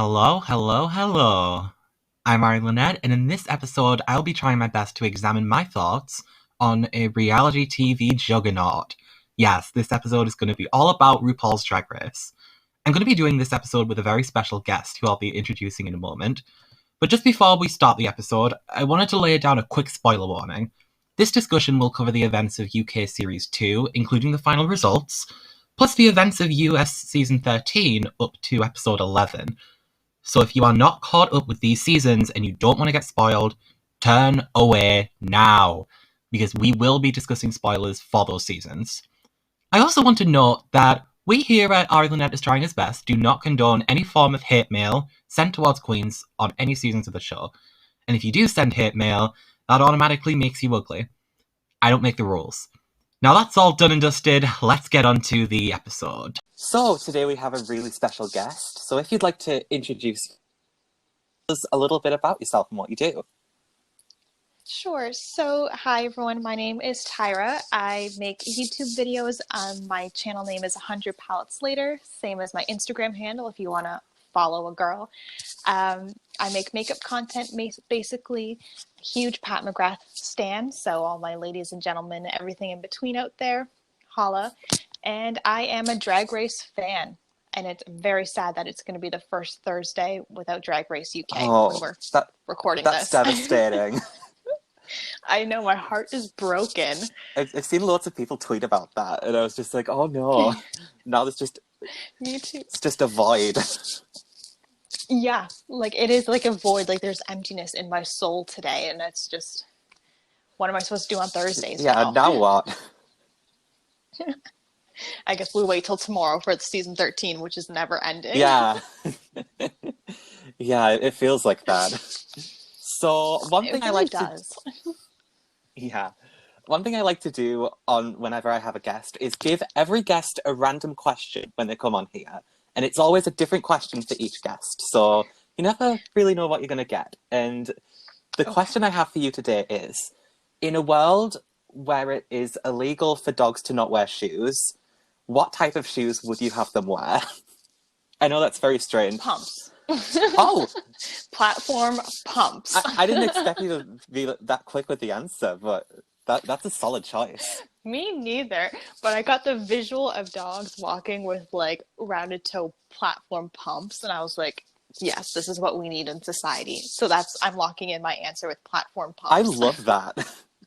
Hello, hello, hello. I'm Arye Lynet, and in this episode, I'll be trying my best to examine my thoughts on a reality TV juggernaut. Yes, this episode is going to be all about RuPaul's Drag Race. I'm going to be doing this episode with a very special guest who I'll be introducing in a moment. But just before we start the episode, I wanted to lay down a quick spoiler warning. This discussion will cover the events of UK Series 2, including the final results, plus the events of US Season 13 up to Episode 11. So if you are not caught up with these seasons and you don't want to get spoiled, turn away now, because we will be discussing spoilers for those seasons. I also want to note that we here at Arye Lynet is Trying His Best do not condone any form of hate mail sent towards queens on any seasons of the show. And if you do send hate mail, that automatically makes you ugly. I don't make the rules. Now that's all done and dusted, let's get on to the episode. So today we have a really special guest. So if you'd like to introduce us a little bit about yourself and what you do. Sure. So, hi everyone. My name is Tyra. I make YouTube videos. My channel name is 100 Palettes Later, same as my Instagram handle if you want to follow a girl. I make makeup content, basically huge Pat McGrath stan. So all my ladies and gentlemen, everything in between out there, holla. And I am a Drag Race fan. And it's very sad that it's going to be the first Thursday without Drag Race UK when we're recording this. That's devastating. I know, my heart is broken. I've seen lots of people tweet about that, and I was just like, oh no. Now there's just... Me too. It's just a void. Yeah, like it is like a void. Like there's emptiness in my soul today, and it's just... What am I supposed to do on Thursdays now what? I guess we wait till tomorrow for season 13, which is never ending. Yeah. Yeah, it feels like that. So one thing I like to do on whenever I have a guest is give every guest a random question when they come on here. And it's always a different question for each guest. So you never really know what you're going to get. And the question I have for you today is, in a world where it is illegal for dogs to not wear shoes, what type of shoes would you have them wear? I know that's very strange. Pumps. Oh! Platform pumps. I didn't expect you to be that quick with the answer, but that's a solid choice. Me neither, but I got the visual of dogs walking with like rounded toe platform pumps, and I was like, yes, this is what we need in society. So I'm locking in my answer with platform pumps. I love that.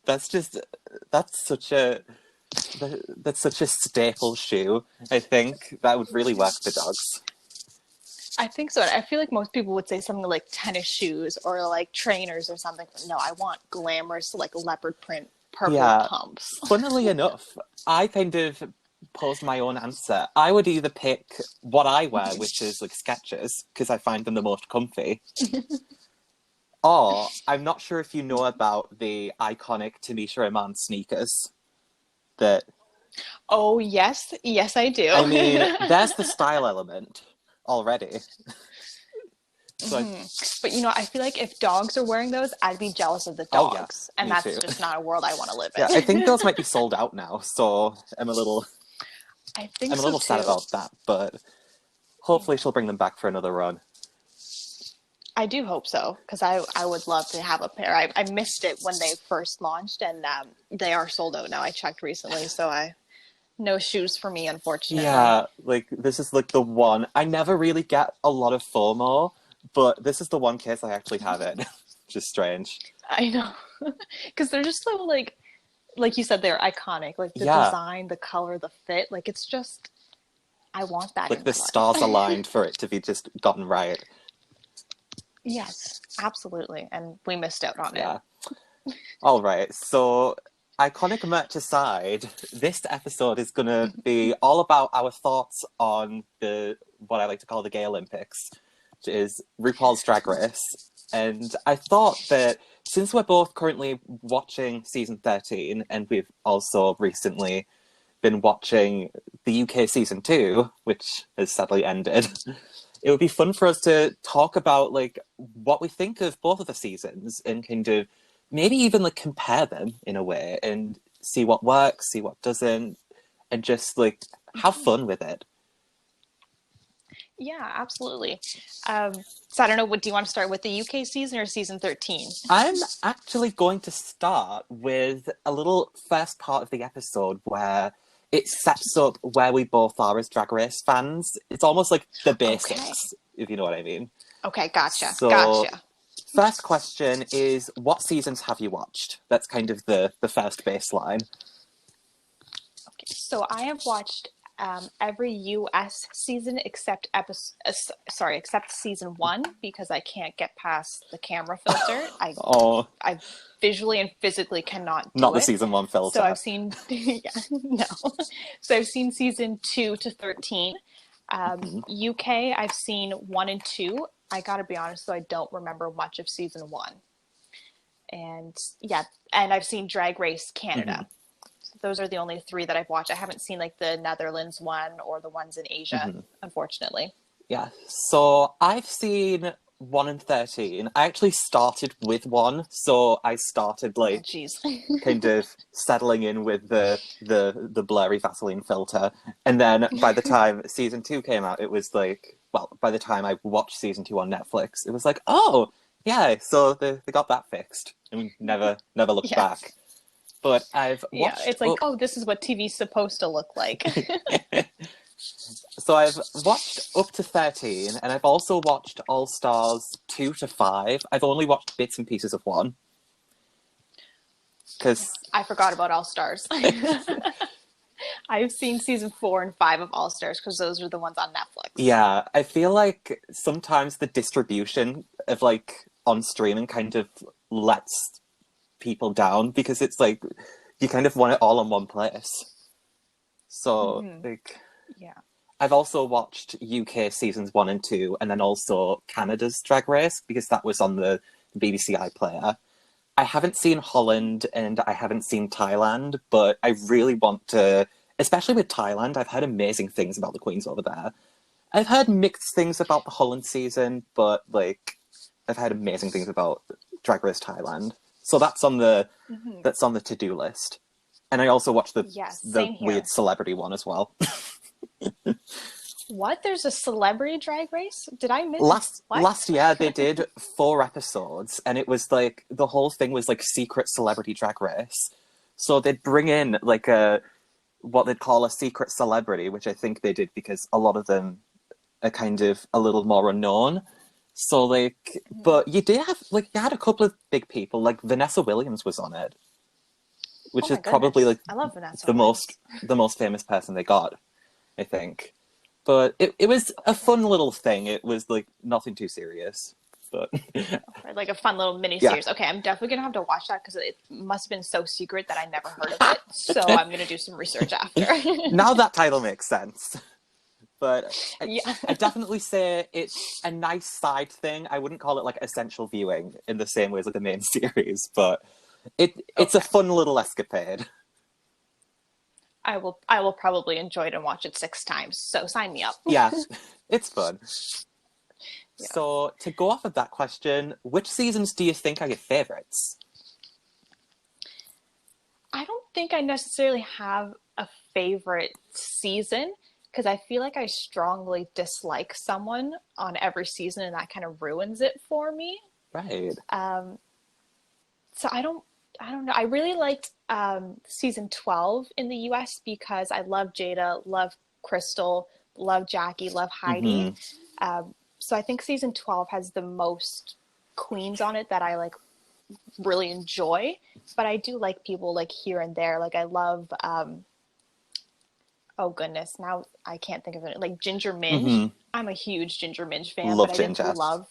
That's such a staple shoe. I think that would really work for dogs. I think so. I feel like most people would say something like tennis shoes or like trainers or something. But no, I want glamorous like leopard print purple pumps. Funnily enough, I kind of posed my own answer. I would either pick what I wear, which is like Skechers, because I find them the most comfy. Or I'm not sure if you know about the iconic Tamisha Iman sneakers that... Oh, yes, I do. I mean, there's the style element already. But you know, I feel like if dogs are wearing those, I'd be jealous of the dogs. And that's just not a world I want to live in. Yeah, I think those might be sold out now, so I'm a little sad about that, but hopefully she'll bring them back for another run. I do hope so, because I would love to have a pair. I missed it when they first launched, and they are sold out now. I checked recently, so no shoes for me, unfortunately. Yeah, like this is like the one. I never really get a lot of FOMO, but this is the one case I actually have it. Which is strange. I know, because they're just so like you said, they're iconic. Like the design, the color, the fit. Like it's just, I want that. Like the stars aligned for it to be just gotten right. Yes, absolutely, and we missed out on it. All right, so iconic merch aside, this episode is going to be all about our thoughts on what I like to call the Gay Olympics, which is RuPaul's Drag Race. And I thought that since we're both currently watching season 13, and we've also recently been watching the UK season 2, which has sadly ended, it would be fun for us to talk about like what we think of both of the seasons and kind of maybe even like compare them in a way and see what works, see what doesn't, and just like have fun with it. Yeah, absolutely. So I don't know, what do you want to start with, the UK season or season 13? I'm actually going to start with a little first part of the episode where it sets up where we both are as Drag Race fans. It's almost like the Okay. basics, if you know what I mean. Okay, gotcha. So, Gotcha. first question is, what seasons have you watched? That's kind of the first baseline. Okay, so I have watched every US season except except season 1, because I can't get past the camera filter. Oh, I visually and physically cannot do not the it. season 1 filter. So I've seen, yeah, no. So I've seen season 2 to 13. UK, I've seen 1 and 2. I gotta be honest, though, I don't remember much of season 1. And yeah, and I've seen Drag Race Canada. So those are the only 3 that I've watched. I haven't seen like the Netherlands one or the ones in Asia, unfortunately. Yeah, so I've seen 1 and 13. I actually started with 1, so I started like Jeez. kind of settling in with the blurry Vaseline filter, and then by the time season 2 came out, it was like, well, by the time I watched season 2 on Netflix, it was like, oh yeah, so they got that fixed, and never looked Yes. back. But I've watched. Yeah, it's like, oh, this is what TV's supposed to look like. So I've watched up to 13, and I've also watched All Stars 2 to 5. I've only watched bits and pieces of 1. Because I forgot about All Stars. I've seen season 4 and 5 of All Stars because those are the ones on Netflix. yeah, I feel like sometimes the distribution of like on streaming kind of lets people down, because it's like you kind of want it all in one place. So like, Yeah. I've also watched UK seasons 1 and 2, and then also Canada's Drag Race, because that was on the BBC iPlayer. I haven't seen Holland and I haven't seen Thailand, but I really want to, especially with Thailand. I've heard amazing things about the queens over there. I've heard mixed things about the Holland season, but like I've heard amazing things about Drag Race Thailand. So that's on the to-do list. And I also watched the weird celebrity one as well. What? There's a celebrity Drag Race? Did I miss last year they did 4 episodes, and it was like the whole thing was like secret celebrity Drag Race. So they'd bring in like what they'd call a secret celebrity, which I think they did because a lot of them are kind of a little more unknown. So like, but you had a couple of big people, like Vanessa Williams was on it, which is probably like I love Vanessa the most famous person they got, I think. But it was a fun little thing. It was like nothing too serious, but like a fun little mini series. Yeah. Okay, I'm definitely gonna have to watch that because it must have been so secret that I never heard of it. So I'm gonna do some research after. Now that title makes sense. But I definitely say it's a nice side thing. I wouldn't call it like essential viewing in the same way as like the main series, but it's a fun little escapade. I will probably enjoy it and watch it 6 times. So sign me up. Yeah, it's fun. Yeah. So to go off of that question, which seasons do you think are your favorites? I don't think I necessarily have a favorite season, because I feel like I strongly dislike someone on every season, and that kind of ruins it for me. Right. So I don't know. I really liked season 12 in the US because I love Jada, love Crystal, love Jackie, love Heidi. So I think season 12 has the most queens on it that I like really enjoy. But I do like people like here and there. Like I love oh goodness, now I can't think of it. Like Ginger Minj. I'm a huge Ginger Minj fan, but I didn't love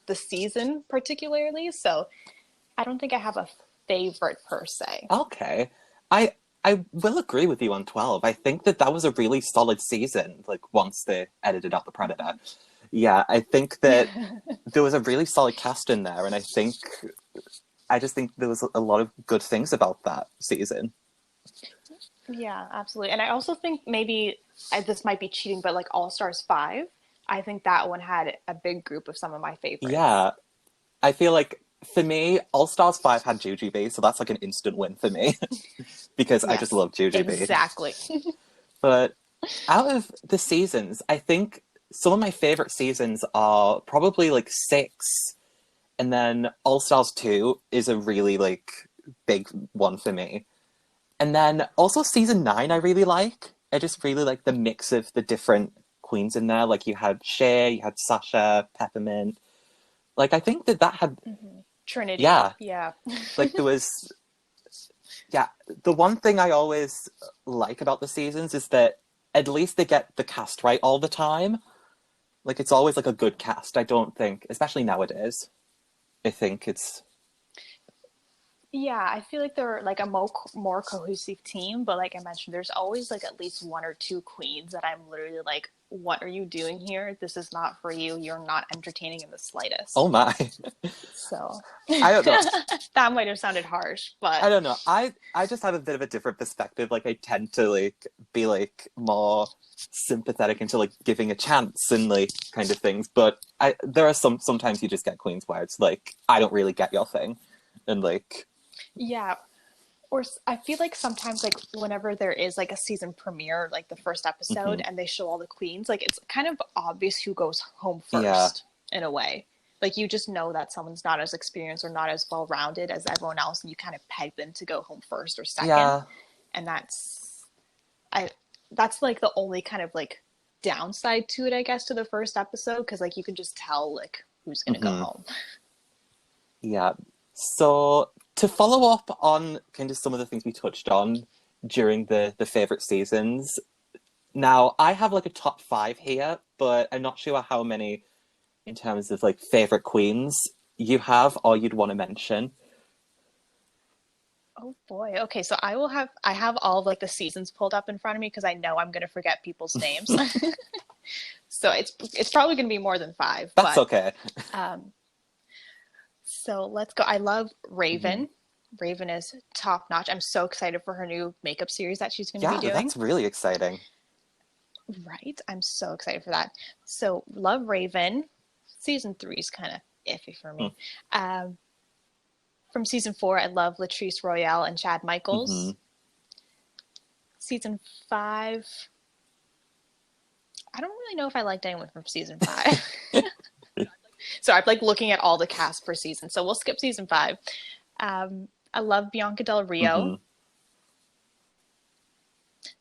the season particularly. So I don't think I have a favorite per se. Okay. I will agree with you on 12. I think that was a really solid season, like once they edited out the Predator. Yeah, I think that there was a really solid cast in there, and I just think there was a lot of good things about that season. Yeah, absolutely. And I also think maybe, this might be cheating, but like All Stars 5, I think that one had a big group of some of my favorites. Yeah. I feel like, for me, All Stars 5 had Jujubee, so that's like an instant win for me. Because I just love Jujubee. Exactly. But out of the seasons, I think some of my favorite seasons are probably like 6, and then All Stars 2 is a really like big one for me. And then also season 9 I really like. I just really like the mix of the different queens in there. Like you had Shea, you had Sasha, Peppermint. Like I think that had Trinity. Yeah. Yeah. Like there was yeah, the one thing I always like about the seasons is that at least they get the cast right all the time. Like it's always like a good cast. I don't think, especially nowadays, I think it's Yeah, I feel like they're like a more cohesive team, but like I mentioned, there's always like at least 1 or 2 queens that I'm literally like, what are you doing here? This is not for you. You're not entertaining in the slightest. oh my. So I don't know. that might have sounded harsh, but I don't know. I just have a bit of a different perspective. Like I tend to like be like more sympathetic into like giving a chance and like kind of things. But there are sometimes you just get queens where it's like I don't really get your thing, and like yeah. Or I feel like sometimes like whenever there is like a season premiere, like the first episode, and they show all the queens, like it's kind of obvious who goes home first in a way. Like you just know that someone's not as experienced or not as well-rounded as everyone else, and you kind of peg them to go home first or second. Yeah. And that's like the only kind of like downside to it, I guess, to the first episode, because like you can just tell like who's gonna go home. Yeah. So to follow up on kind of some of the things we touched on during the favorite seasons, now I have like a top 5 here, but I'm not sure how many in terms of like favorite queens you have or you'd want to mention. Oh boy. Okay, so I have all of like the seasons pulled up in front of me because I know I'm gonna forget people's names. So it's probably gonna be more than 5. That's okay. So let's go. I love Raven. Raven is top notch. I'm so excited for her new makeup series that she's going to be doing. Yeah, that's really exciting. Right? I'm so excited for that. So love Raven. Season 3 is kind of iffy for me. From season 4, I love Latrice Royale and Chad Michaels. Season 5, I don't really know if I liked anyone from season 5. So I'm like looking at all the cast per season. So we'll skip season 5. I love Bianca Del Rio.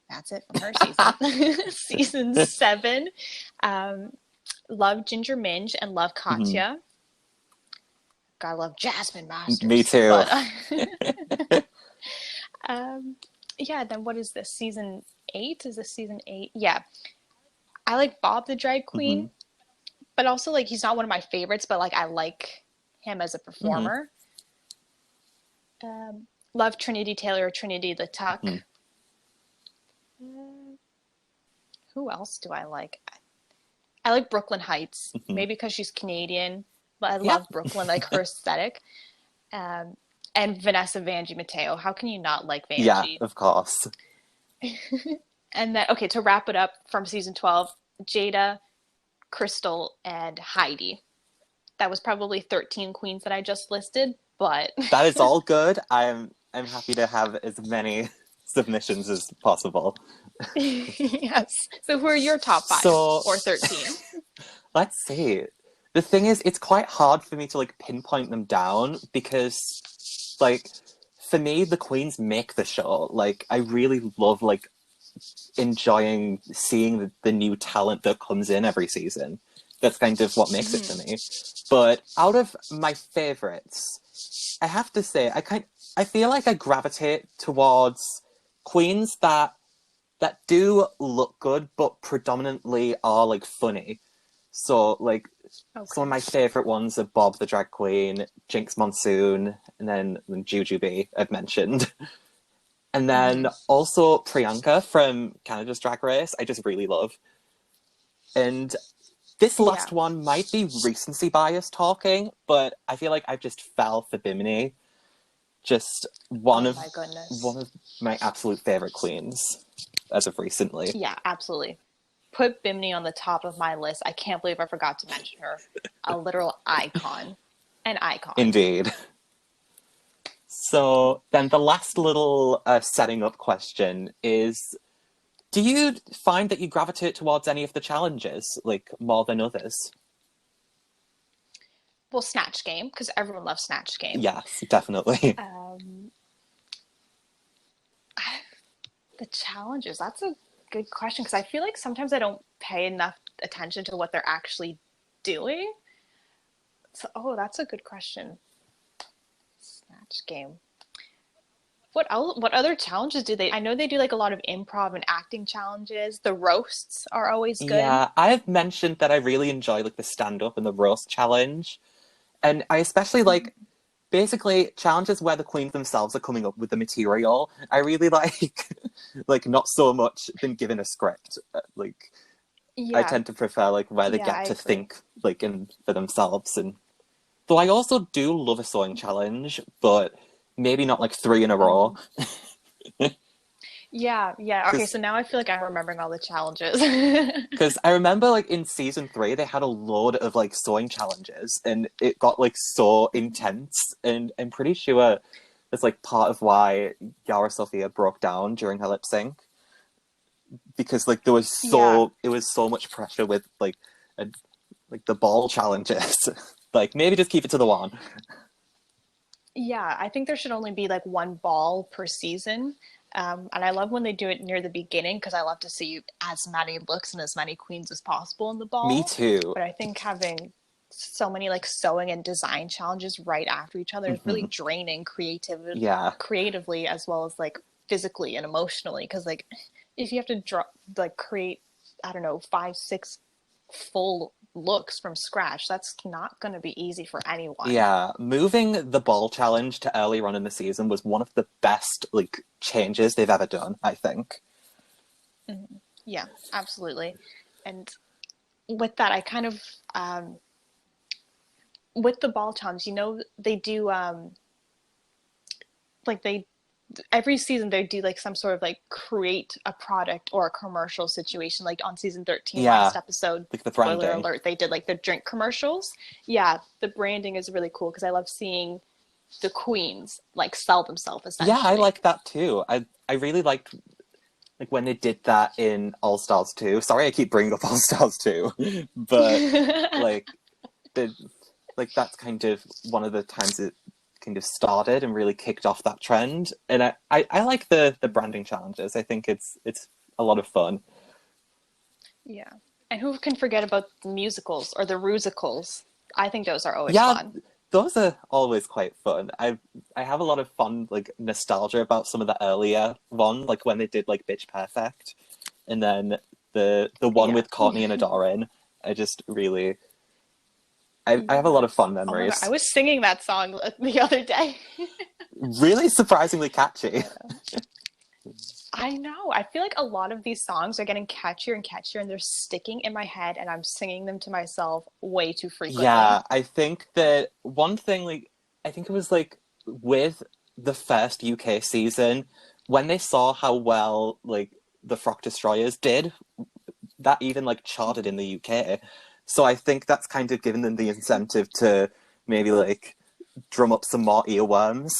That's it from her season. Season 7. Love Ginger Minj and love Katya. I love Jasmine Masters. Me too. But, yeah, then what is this? Season 8? Is this season 8? Yeah. I like Bob the Drag Queen, but also like he's not one of my favorites, but like I like him as a performer. Love Trinity Taylor, Trinity the Tuck. Who else do I like? I like Brooklyn Heights, maybe because she's Canadian, but I love Brooklyn, like her aesthetic. And Vanessa Vanjie Mateo. How can you not like Vanjie? Yeah, of course. And then, okay, to wrap it up from season 12, Jada, Crystal, and Heidi. That was probably 13 queens that I just listed, but that is all good. I'm happy to have as many submissions as possible. Yes. So who are your top 5 or 13? Let's see. The thing is, it's quite hard for me to like pinpoint them down because like for me, the queens make the show. Like I really love like enjoying seeing the new talent that comes in every season. That's kind of what makes it for me. But out of my favorites, I have to say I feel like I gravitate towards queens that do look good but predominantly are like funny. So like some of my favorite ones are Bob the Drag Queen, Jinx Monsoon, and then Jujubee I've mentioned. And then also Priyanka from Canada's Drag Race, I just really love. And this last one might be recency bias talking, but I feel like I've just fell for Bimini. Just one of my absolute favorite queens as of recently. Yeah, absolutely. Put Bimini on the top of my list. I can't believe I forgot to mention her. A literal icon. An icon. Indeed. So then the last little setting up question is, Do you find that you gravitate towards any of the challenges, like, more than others? Well, Snatch Game, because everyone loves Snatch Game. Yes, definitely. The challenges, that's a good question, because I feel like sometimes I don't pay enough attention to what they're actually doing. So, that's a good question. Snatch Game. What other challenges do they? I know they do like a lot of improv and acting challenges. The roasts are always good. Yeah, I've mentioned that I really enjoy like the stand-up and the roast challenge. And I especially like basically challenges where the queens themselves are coming up with the material. I really like like not so much than given a script. Like Yeah. I tend to prefer like where they get I to agree. think like in for themselves. And though I also do love a sewing challenge, but maybe not like 3 in a row. Yeah. Okay, so now I feel like I'm remembering all the challenges. Because I remember, like, in season 3, they had a load of, like, sewing challenges, and it got, like, so intense, and I'm pretty sure that's, like, part of why Yara Sofia broke down during her lip sync. Because, like, there was it was so much pressure with, like, the ball challenges. Like, maybe just keep it to the one. Yeah, I think there should only be like one ball per season. And I love when they do it near the beginning because I love to see as many looks and as many queens as possible in the ball. Me too. But I think having so many like sewing and design challenges right after each other is really draining creatively as well as like physically and emotionally. Because like if you have to create, I don't know, 5, 6 full looks from scratch, that's not going to be easy for anyone. Yeah, moving the ball challenge to earlier on in the season was one of the best like changes they've ever done, I think. Yeah, absolutely. And with that, I kind of with the ball challenge, they do every season they do like some sort of like create a product or a commercial situation. Like on season 13, last episode, like the spoiler branding. alert, they did like the drink commercials. Yeah, the branding is really cool because I love seeing the queens like sell themselves essentially. Yeah, I like that too. I really liked like when they did that in All Stars 2. Sorry, I keep bringing up All Stars 2, but like that's kind of one of the times it kind of started and really kicked off that trend. And I like the branding challenges. I think it's a lot of fun. Yeah. And who can forget about the musicals or the rusicals? I think those are always fun. Those are always quite fun. I have a lot of fun like nostalgia about some of the earlier one, like when they did like Bitch Perfect, and then the one with Courtney and Adorin. I just really I have a lot of fun memories. Oh my God, I was singing that song the other day. Really surprisingly catchy. I know. I feel like a lot of these songs are getting catchier and catchier and they're sticking in my head and I'm singing them to myself way too frequently. Yeah, I think that one thing, like, I think it was like with the first UK season, when they saw how well like the Frock Destroyers did, that even like charted in the UK. So I think that's kind of given them the incentive to maybe like drum up some more earworms.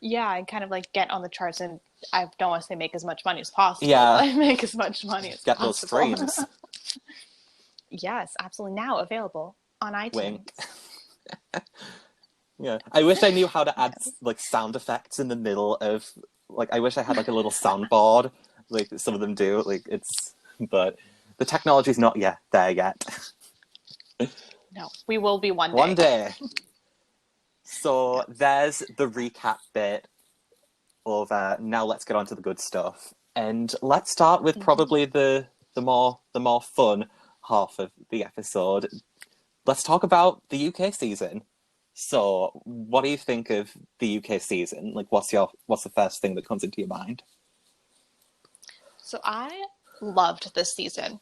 Yeah, and kind of like get on the charts, and I don't want to say make as much money as possible. Yeah, but make as much money as get possible. those streams. Yes, absolutely. Now available on iTunes. Wink. Yeah, I wish I knew how to add like sound effects in the middle of like. I wish I had like a little soundboard, like some of them do. Like but the technology's not yet there yet. No, we will be one day. One day. So there's the recap bit of now let's get on to the good stuff. And let's start with probably the more fun half of the episode. Let's talk about the UK season. So what do you think of the UK season? Like what's the first thing that comes into your mind? So I loved this season.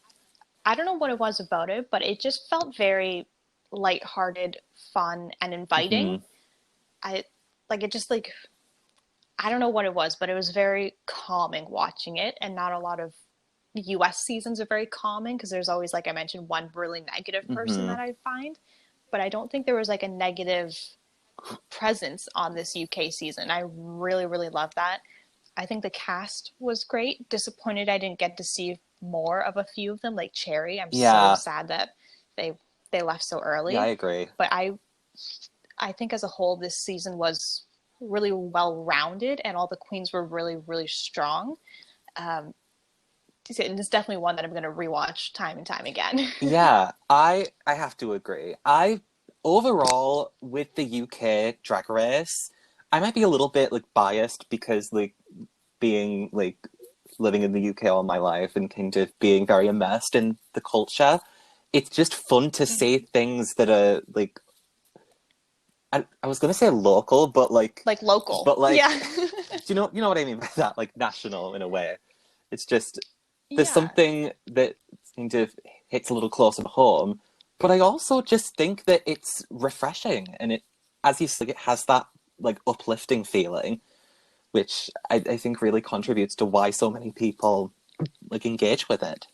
I don't know what it was about it, but it just felt very lighthearted, fun, and inviting. I don't know what it was, but it was very calming watching it, and not a lot of US seasons are very calming because there's always, like I mentioned, one really negative person that I find, but I don't think there was like a negative presence on this UK season. I really, really love that. I think the cast was great. Disappointed I didn't get to see more of a few of them, like Cherry. I'm so sad that they left so early. Yeah, I agree. But I think as a whole, this season was really well-rounded, and all the queens were really, really strong. And it's definitely one that I'm going to rewatch time and time again. Yeah, I have to agree. Overall, with the UK Drag Race, I might be a little bit like biased because like being like living in the UK all my life and kind of being very immersed in the culture, it's just fun to see things that are like I was gonna say local, but like local. but like Yeah. do you know what I mean by that? Like national in a way. It's just there's Yeah. something that kind of hits a little closer to home, but I also just think that it's refreshing and it, as you said, it has that like uplifting feeling, which I think really contributes to why so many people like engage with it.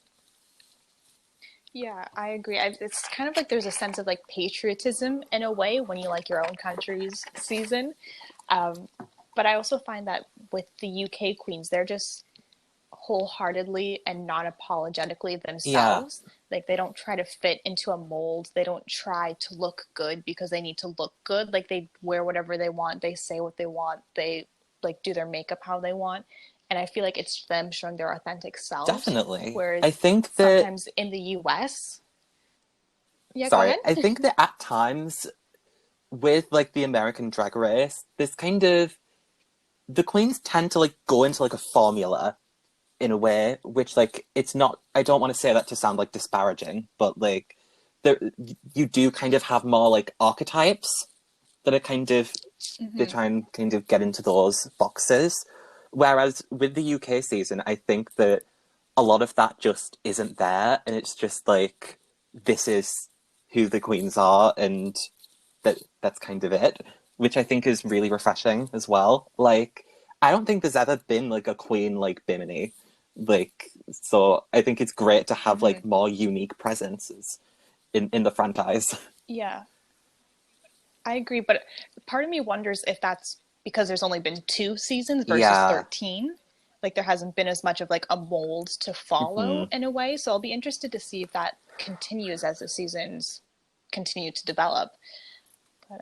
Yeah, I agree. It's kind of like there's a sense of like patriotism in a way when you like your own country's season. Um, but I also find that with the UK queens, they're just wholeheartedly and non-apologetically Yeah, themselves. Like they don't try to fit into a mold. They don't try to look good because they need to look good. Like they wear whatever they want. They say what they want. They like do their makeup how they want. And I feel like it's them showing their authentic selves. definitely. I Whereas think that sometimes in the US, yeah, go sorry, ahead. I think that at times with like the American Drag Race, this kind of the queens tend to like go into like a formula in a way which like it's not, I don't want to say that to sound like disparaging, but like there you do kind of have more like archetypes that are kind of they Mm-hmm. try and kind of get into those boxes. Whereas with the UK season, I think that a lot of that just isn't there, and it's just like this is who the queens are, and that's kind of it, which I think is really refreshing as well. Like, I don't think there's ever been like a queen like Bimini, like so. I think it's great to have Mm-hmm. like more unique presences in the franchise. Yeah, I agree. But part of me wonders if that's because there's only been 2 seasons versus Yeah. 13. Like there hasn't been as much of like a mold to follow Hmm. in a way. So I'll be interested to see if that continues as the seasons continue to develop. But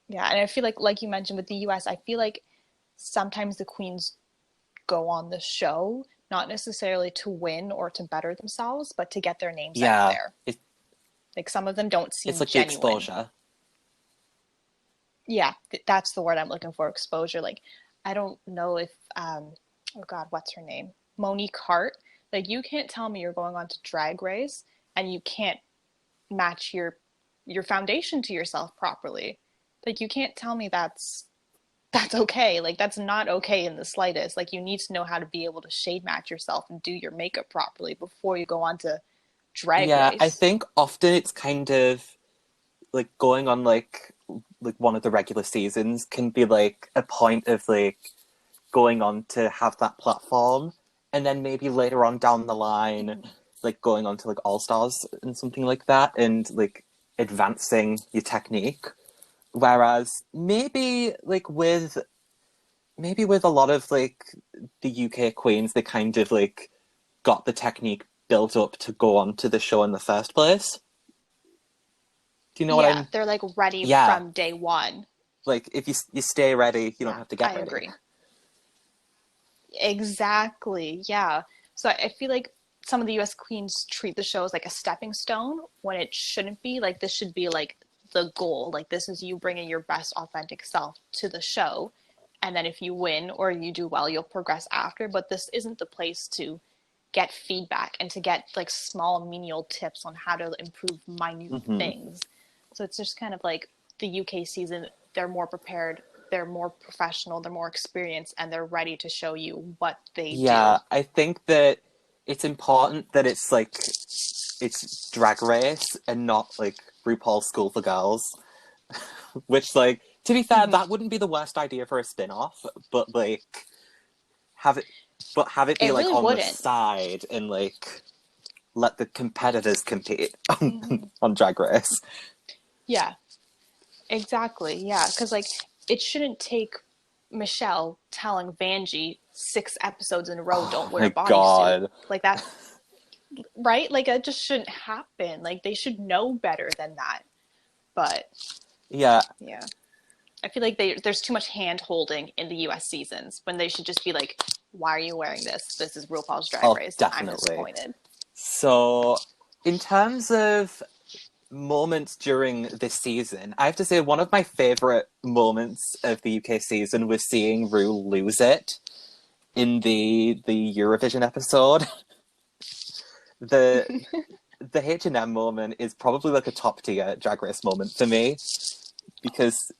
yeah, and I feel like you mentioned with the US, I feel like sometimes the queens go on the show not necessarily to win or to better themselves, but to get their names out Yeah. there. Like some of them don't It's seem like the genuine. exposure. Yeah, that's the word I'm looking for, exposure. Like I don't know if oh God, what's her name? Monique Hart. Like you can't tell me you're going on to Drag Race and you can't match your foundation to yourself properly. Like you can't tell me that's okay. Like that's not okay in the slightest. Like you need to know how to be able to shade match yourself and do your makeup properly before you go on to Drag Yeah, I Race. think often it's kind of like going on like one of the regular seasons can be like a point of like going on to have that platform, and then maybe later on down the line Mm-hmm. like going on to like All Stars and something like that and like advancing your technique. Whereas maybe with a lot of like the UK queens, they kind of like got the technique built up to go on to the show in the first place. Do you know what Yeah, I'm? they're like ready Yeah, from day one. like if you stay ready, you don't Yeah, have to I get ready. agree. Exactly. Yeah. So I feel like some of the US queens treat the show as like a stepping stone when it shouldn't be. Like this should be like the goal. Like this is you bringing your best authentic self to the show. And then if you win or you do well, you'll progress after. But this isn't the place to get feedback and to get like small menial tips on how to improve minute Hmm. things. So it's just kind of like the UK season, they're more prepared, they're more professional, they're more experienced, and they're ready to show you what they Yeah, do. I think that it's important that it's like it's Drag Race and not like RuPaul's School for Girls, which like to be fair, Mm-hmm. that wouldn't be the worst idea for a spin-off, but like have it have it be It like really on the wouldn't. side and like let the competitors compete Mm-hmm. on Drag Race. Yeah, exactly. Yeah, because like it shouldn't take. Michelle telling Vanjie 6 episodes in a row, don't wear my a bodysuit. God. Like that, right? Like that just shouldn't happen. Like they should know better than that. But Yeah. yeah. I feel like there's too much hand holding in the US seasons when they should just be like, why are you wearing this? This is RuPaul's Drag Race. Definitely. I'm disappointed. So, in terms of moments during this season, I have to say one of my favourite moments of the UK season was seeing Ru lose it in the Eurovision episode. the H&M moment is probably like a top tier Drag Race moment for me, because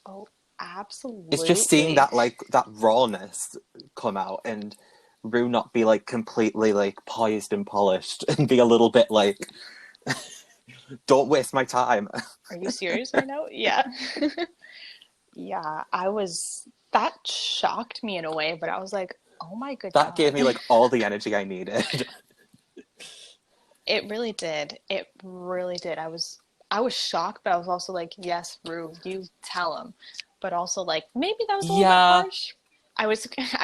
Oh, absolutely. it's just seeing that that rawness come out, and Ru not be like completely like poised and polished and be a little bit like, don't waste my time. Are you serious right now? Yeah. Yeah, that shocked me in a way, but I was like, oh my good That God. gave me like all the energy I needed. It really did. It really did. I was shocked, but I was also like, yes, Ru, you tell him. But also like, maybe that was a little bit harsh. I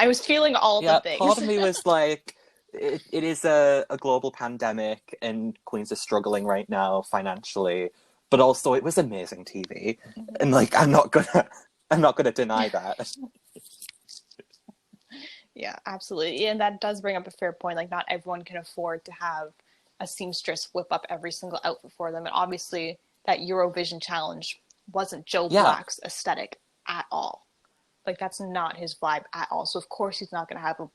was feeling all the things. Part of me was like, it is a global pandemic and Queens are struggling right now financially, but also it was amazing TV. Mm-hmm. And like, I'm not gonna deny that. Yeah, absolutely. And that does bring up a fair point. Like, not everyone can afford to have a seamstress whip up every single outfit for them. And obviously, that Eurovision challenge wasn't Joe Black's aesthetic at all. Like, that's not his vibe at all. So, of course, he's not going to have a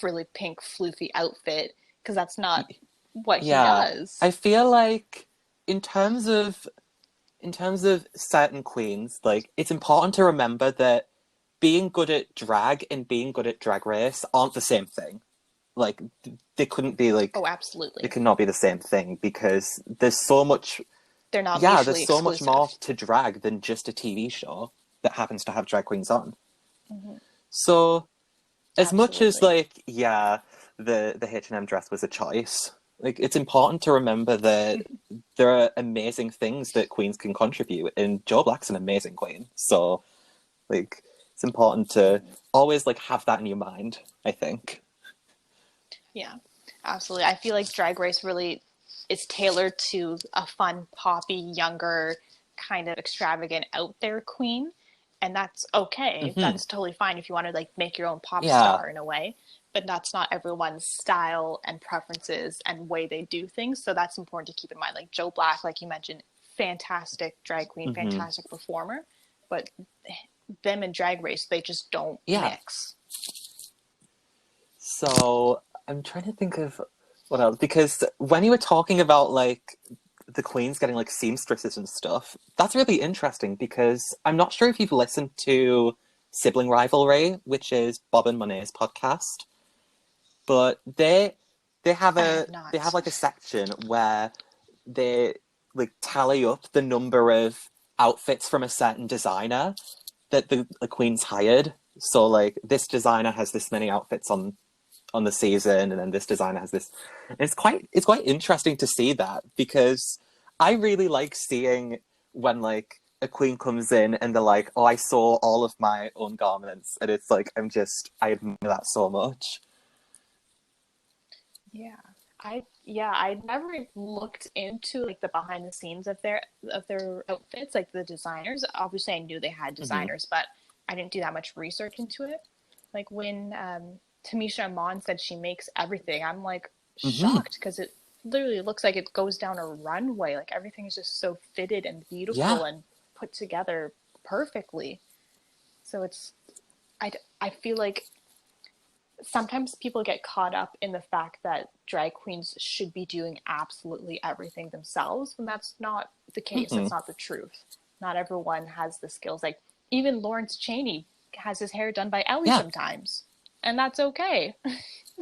frilly pink floofy outfit, because that's not what he does. I feel like in terms of certain queens, like, it's important to remember that being good at drag and being good at Drag Race aren't the same thing. Like, they couldn't be like... Oh, absolutely. It cannot be the same thing, because there's so much... They're not mutually there's so exclusive. much more to drag than just a TV show that happens to have drag queens on. Mm-hmm. So, as Absolutely. much as, like, the H&M dress was a choice, like, it's important to remember that there are amazing things that queens can contribute, and Joe Black's an amazing queen. So, like, it's important to always, like, have that in your mind, I think. Yeah, absolutely. I feel like Drag Race really is tailored to a fun, poppy, younger, kind of extravagant, out there queen. And that's okay. Mm-hmm. That's totally fine if you want to like make your own pop star in a way. But that's not everyone's style and preferences and way they do things. So that's important to keep in mind. Like Joe Black, like you mentioned, fantastic drag queen, fantastic performer. But them and Drag Race, they just don't mix. So I'm trying to think of what else, because when you were talking about like the queens getting like seamstresses and stuff, that's really interesting, because I'm not sure if you've listened to Sibling Rivalry, which is Bob and Monet's podcast, but they have like a section where they like tally up the number of outfits from a certain designer that the queens hired. So like this designer has this many outfits on the season, and then this designer has this. And it's quite interesting to see that, because I really like seeing when like a queen comes in and they're like, oh, I saw all of my own garments, and it's like I admire that so much. I never looked into like the behind the scenes of their outfits, like the designers. Obviously I knew they had designers, but I didn't do that much research into it. Like when Tamisha Iman said she makes everything, I'm like shocked, because it literally looks like it goes down a runway. Like everything is just so fitted and beautiful and put together perfectly. So it's, I feel like sometimes people get caught up in the fact that drag queens should be doing absolutely everything themselves, and that's not the case. That's not the truth. Not everyone has the skills. Like even Lawrence Chaney has his hair done by Ellie sometimes, and that's okay.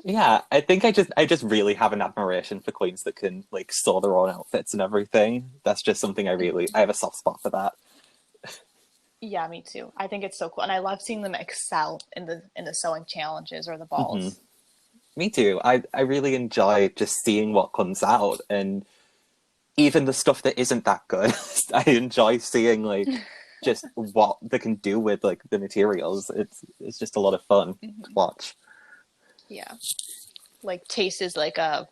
I think I just really have an admiration for queens that can like sew their own outfits and everything. That's just something I have a soft spot for that. Yeah, me too. I think it's so cool, and I love seeing them excel in the sewing challenges or the balls. Me too. I really enjoy just seeing what comes out, and even the stuff that isn't that good. I enjoy seeing like just what they can do with like the materials. It's just a lot of fun to watch. Yeah. Like Taste is like a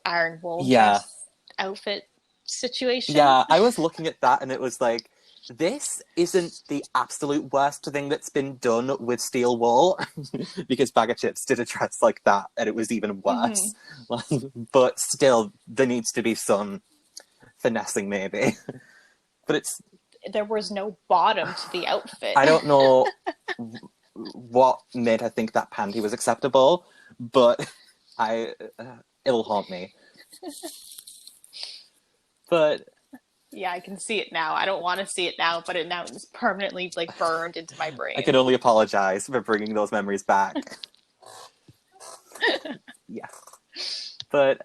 Iron Wool Yeah. dress outfit situation. Yeah, I was looking at that and it was like, this isn't the absolute worst thing that's been done with steel wool, because Bag of Chips did a dress like that and it was even worse. But still, there needs to be some finessing maybe. But there was no bottom to the outfit. I don't know what made her think that panty was acceptable, but it'll haunt me. But yeah, I can see it now. I don't want to see it now, but it now is permanently like burned into my brain. I can only apologize for bringing those memories back. Yeah. But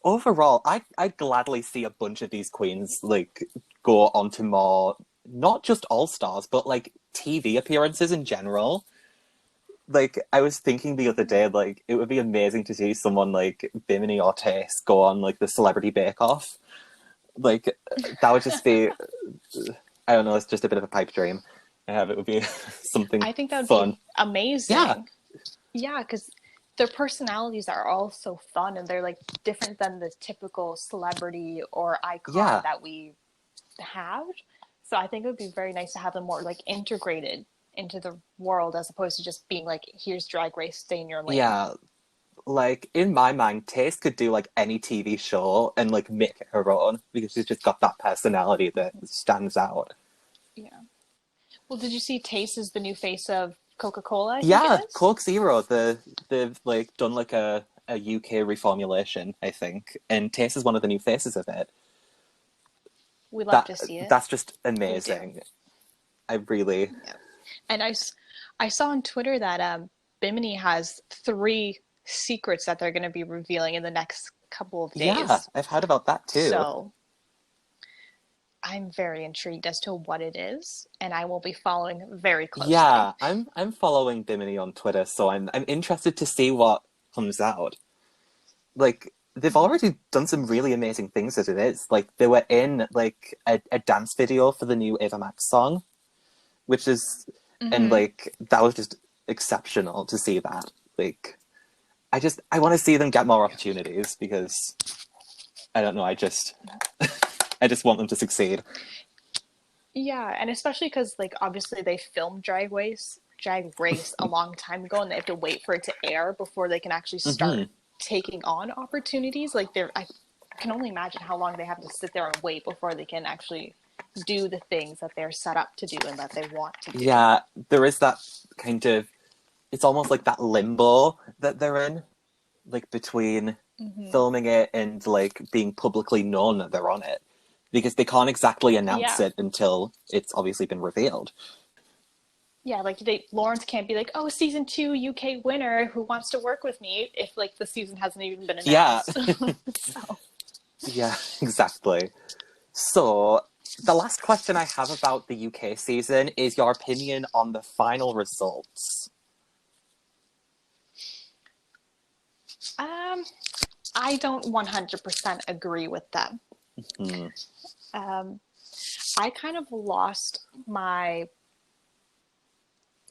overall, I'd gladly see a bunch of these queens like go on to more, not just All-Stars, but like TV appearances in general. Like, I was thinking the other day, like, it would be amazing to see someone like Bimini or Tace go on like the Celebrity Bake Off. Like, that would just be, I don't know, it's just a bit of a pipe dream. It would be something I think that would fun. be amazing. Yeah. Yeah, because their personalities are all so fun and they're like different than the typical celebrity or icon that we have. So I think it would be very nice to have them more like integrated into the world as opposed to just being like, here's Drag Race, stay in your lane. Yeah. Like, in my mind, Taste could do, like, any TV show and, like, make it her own, because she's just got that personality that stands out. Yeah. Well, did you see Taste is the new face of Coca-Cola? Yeah, Coke Zero. They've, like, done, like, a UK reformulation, I think, and Taste is one of the new faces of it. We love to see it. That's just amazing. I really... Yeah. And I saw on Twitter that Bimini has 3 secrets that they're going to be revealing in the next couple of days. Yeah, I've heard about that too. So I'm very intrigued as to what it is, and I will be following very closely. Yeah, I'm following Bimini on Twitter, so I'm interested to see what comes out. Like, they've already done some really amazing things as it is. Like, they were in like a dance video for the new Ava Max song, which is and like that was just exceptional to see that. Like, I want to see them get more opportunities because I don't know, I just want them to succeed. Yeah, and especially because like obviously they filmed Drag Race a long time ago, and they have to wait for it to air before they can actually start taking on opportunities. Like I can only imagine how long they have to sit there and wait before they can actually do the things that they're set up to do and that they want to do. Yeah, there is that kind of, it's almost like that limbo that they're in, like between filming it and like being publicly known that they're on it, because they can't exactly announce it until it's obviously been revealed. Yeah, like Lawrence can't be like, oh, season 2 UK winner who wants to work with me if like the season hasn't even been announced. Yeah. Yeah, exactly. So the last question I have about the UK season is your opinion on the final results. I don't 100% agree with them. I kind of lost my,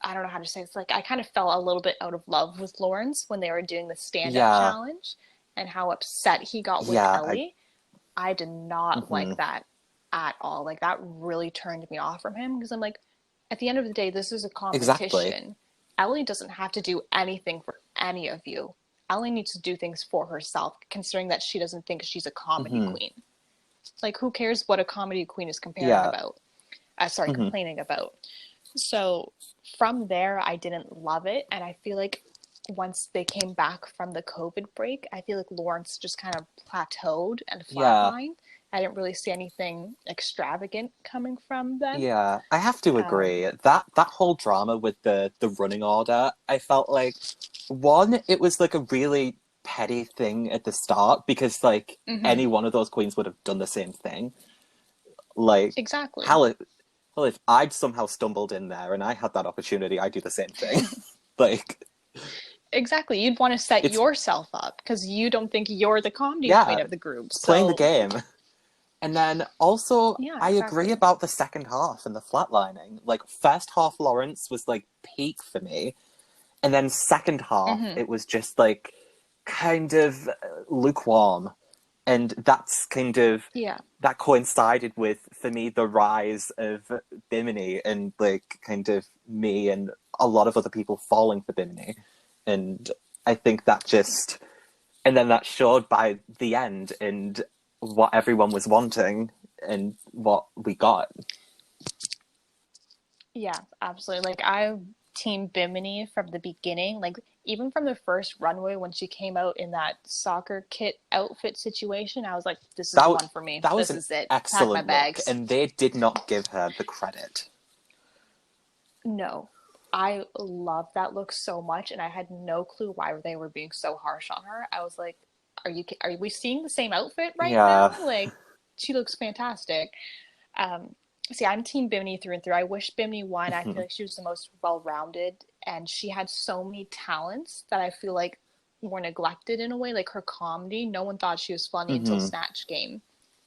I don't know how to say it. It's like I kind of fell a little bit out of love with Lawrence when they were doing the stand-up challenge and how upset he got with Ellie. I did not like that at all. Like, that really turned me off from him, because I'm like, at the end of the day, this is a competition. Exactly. Ellie doesn't have to do anything for any of you. Ellie needs to do things for herself, considering that she doesn't think she's a comedy queen. Like, who cares what a comedy queen is complaining about? So from there, I didn't love it. And I feel like once they came back from the COVID break, I feel like Lawrence just kind of plateaued and flatlined. I didn't really see anything extravagant coming from them. Yeah, I have to agree. That whole drama with the running order, I felt like, one, it was like a really petty thing at the start, because like any one of those queens would have done the same thing. Like, exactly. Hell, if I'd somehow stumbled in there and I had that opportunity, I'd do the same thing. Like, exactly. You'd want to set yourself up because you don't think you're the comedy queen of the group. So... playing the game. And then also, Yeah, I agree exactly. about the second half and the flatlining. Like, first half Lawrence was like peak for me. And then second half, Mm-hmm. it was just like kind of lukewarm. And that's kind of, Yeah. that coincided with, for me, the rise of Bimini and like kind of me and a lot of other people falling for Bimini. And I think that just, and then that showed by the end and what everyone was wanting and what we got. Yeah, absolutely. Like I team Bimini from the beginning. Like even from the first runway when she came out in that soccer kit outfit situation, I was like, this is the That one for me. that was This an is it. Pack my excellent look, bags. and they did not give her the credit. No. I love that look so much and I had no clue why they were being so harsh on her. I was like, are we seeing the same outfit right Yeah. now? Like she looks fantastic. Um, See, I'm Team Bimini through and through. I wish Bimini won. I feel like she was the most well-rounded, and she had so many talents that I feel like were neglected in a way. Like her comedy, no one thought she was funny until Hmm. Snatch Game,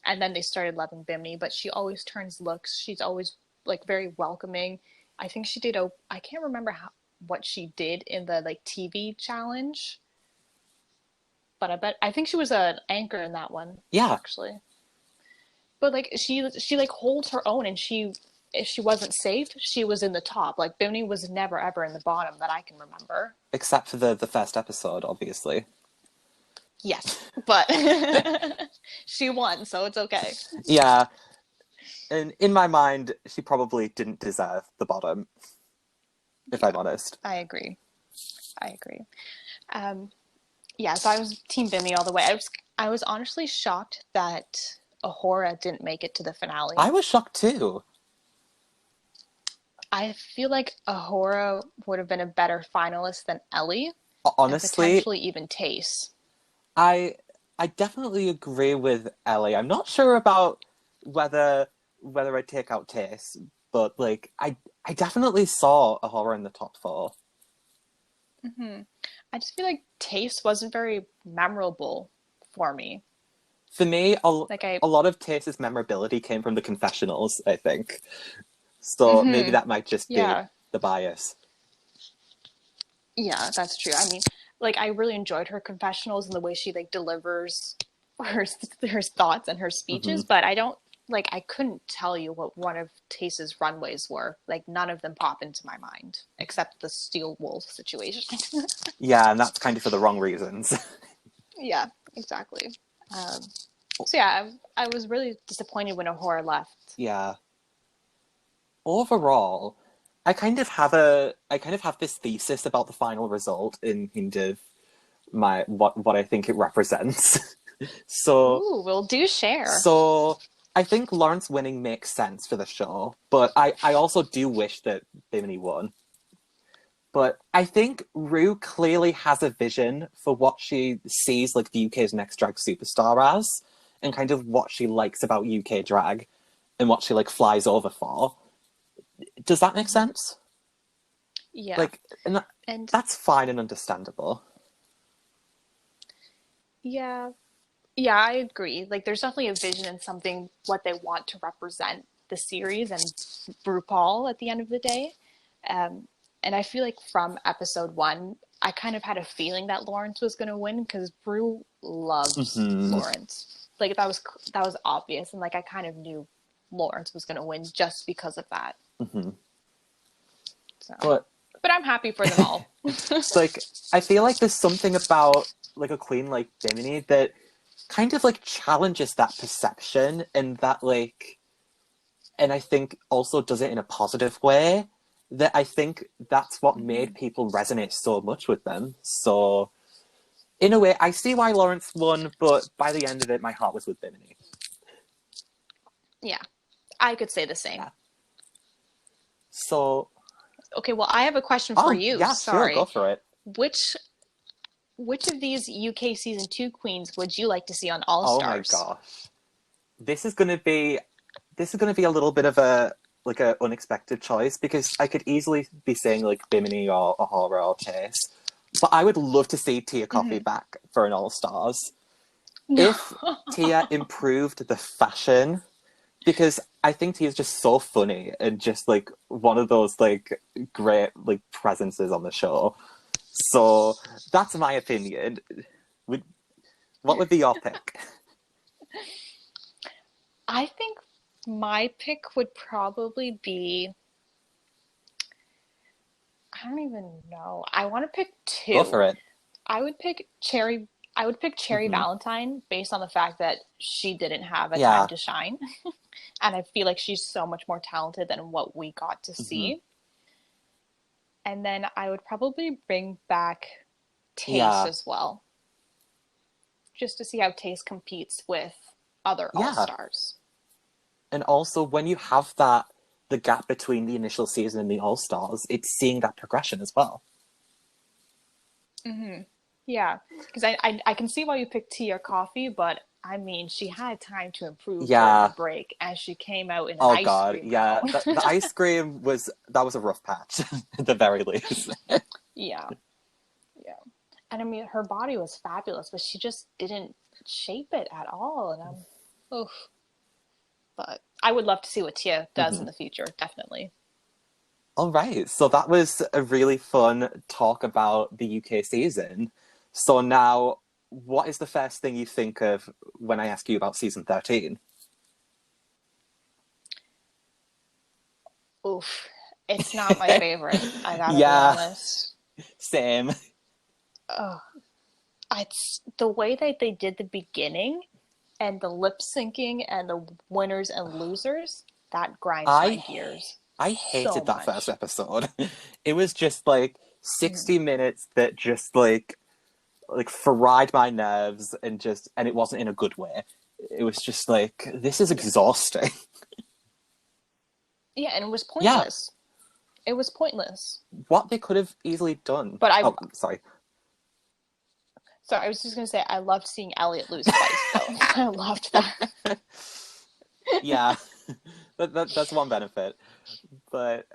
and then they started loving Bimini. But she always turns looks. She's always like very welcoming. I think she did a. I can't remember what she did in the like TV challenge, but I think she was an anchor in that one Yeah, actually. But like she like holds her own, and she if she wasn't safe, she was in the top. Like Bimini was never ever in the bottom that I can remember. except for the first episode, obviously. Yes, but she won, so it's okay. Yeah, and in my mind, she probably didn't deserve the bottom, if I'm Yeah, honest. I agree. I agree. Um, yeah, so I was Team Bimini all the way. I was honestly shocked that Ahura didn't make it to the I finale. was shocked too. I feel like Ahura would have been a better finalist than Ellie and Honestly, potentially even Tace. I I definitely agree with Ellie. I'm not sure about whether I'd take out Taste, but like I definitely saw a horror in the top four. Hmm. I just feel like Taste wasn't very memorable for me. For me, Like I, a lot of Taste's memorability came from the confessionals, I think. So maybe hmm that might just be yeah, the bias. yeah, that's true. I mean, like I really enjoyed her confessionals and the way she like delivers her her thoughts and her Hmm. speeches, but I don't like I couldn't tell you what one of Taste's runways were. Like none of them pop into my mind except the Steel Wolf situation. Yeah, and that's kind of for the wrong reasons. Yeah, exactly. Um, so yeah, I was really disappointed when Ahura left. Yeah. Overall, I kind of have this thesis about the final result in kind of my what I think it represents. so Ooh, we'll do share. so I think Lawrence winning makes sense for the show, but I also do wish that Bimini won. But I think Rue clearly has a vision for what she sees like the UK's next drag superstar as, and kind of what she likes about UK drag, and what she like flies over for. Does that make Mhm. sense? Yeah, Like, and and that's fine and understandable. yeah, yeah, I agree. Like, there's definitely a vision and something what they want to represent the series and RuPaul at the end of the day. Um, and I feel like from episode one, I kind of had a feeling that Lawrence was going to win because Bru loves Hmm. Lawrence. Like that was obvious, and like I kind of knew Lawrence was going to win just because of that. Hmm. So, But but I'm happy for them all. like, I feel like there's something about like a queen like Bimini that kind of like challenges that perception and that like, and I think also does it in a positive way. That I think that's what made people resonate so much with them. So in a way, I see why Lawrence won, but by the end of it, my heart was with Bimini. Yeah, I could say the same. Yeah. So, Okay, well, I have a question for oh you. yeah, sure, go Sorry. for it. Which which of these UK season 2 queens would you like to see on All Oh my Stars? gosh, this is gonna be a little bit of a like a unexpected choice because I could easily be saying like Bimini or Ahura or Chase, but I would love to see Tia Coffee Mhm. back for an All Stars. if Tia improved the fashion, because I think Tia's just so funny and just like one of those like great like presences on the show. So that's my opinion. What would be your pick? I think my pick would probably be, I don't even know. I want to pick Go two. for it. I would pick Cherry. I would pick Cherry Mhm. Valentine based on the fact that she didn't have a Yeah. time to shine. And I feel like she's so much more talented than what we got to Mhm. see. And then I would probably bring back Taste Yeah. as well, just to see how Taste competes with other Yeah. All-Stars. And also when you have the gap between the initial season and the All-Stars, it's seeing that progression as well. Mm-hmm. Yeah, because I can see why you picked tea or coffee, but I mean, she had time to improve during the Yeah. break, and she came out in an Oh ice God, cream yeah. cone. The ice cream was a rough patch, at the very least. Yeah, yeah. And I mean, her body was fabulous, but she just didn't shape it at all. And oof. But I would love to see what Tia does in Mhm. the future, definitely. All right, so that was a really fun talk about the UK season. So now, what is the first thing you think of when I ask you about season 13? Oof. It's not my favorite, I gotta be Yeah, honest. same. Oh, it's the way that they did the beginning and the lip syncing and the winners and losers, that grinds my I gears I so hated that first much. episode. It was just like Mhm. 60 minutes that just like fried my nerves and it wasn't in a good way. It was just like this is Yeah. exhausting. Yeah, and it was Yeah, pointless. It was pointless. what they could have easily done. But Oh, sorry. I was just gonna say I loved seeing Elliot lose twice though. I loved that. Yeah, that's one benefit. But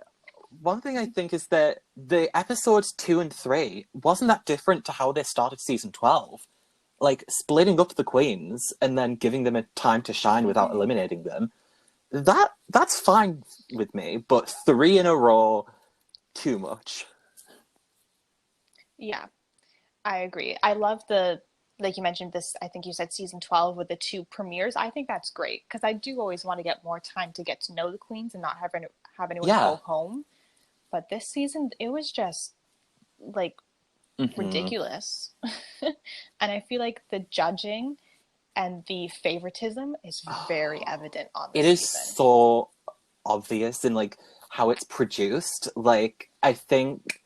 one thing I think is that the episodes 2 and 3 wasn't that different to how they started season 12. Like splitting up the queens and then giving them a time to shine without Mhm. eliminating them. That's fine with me, but 3 in a row, too much. Yeah, I agree. I love like you mentioned this, I think you said season 12 with the two premieres. I think that's great because I do always want to get more time to get to know the queens and not have anyone Yeah. go home. But this season, it was just like Hmm. ridiculous. And I feel like the judging and the favoritism is very evident on It this is season. so obvious in like how it's produced. Like I think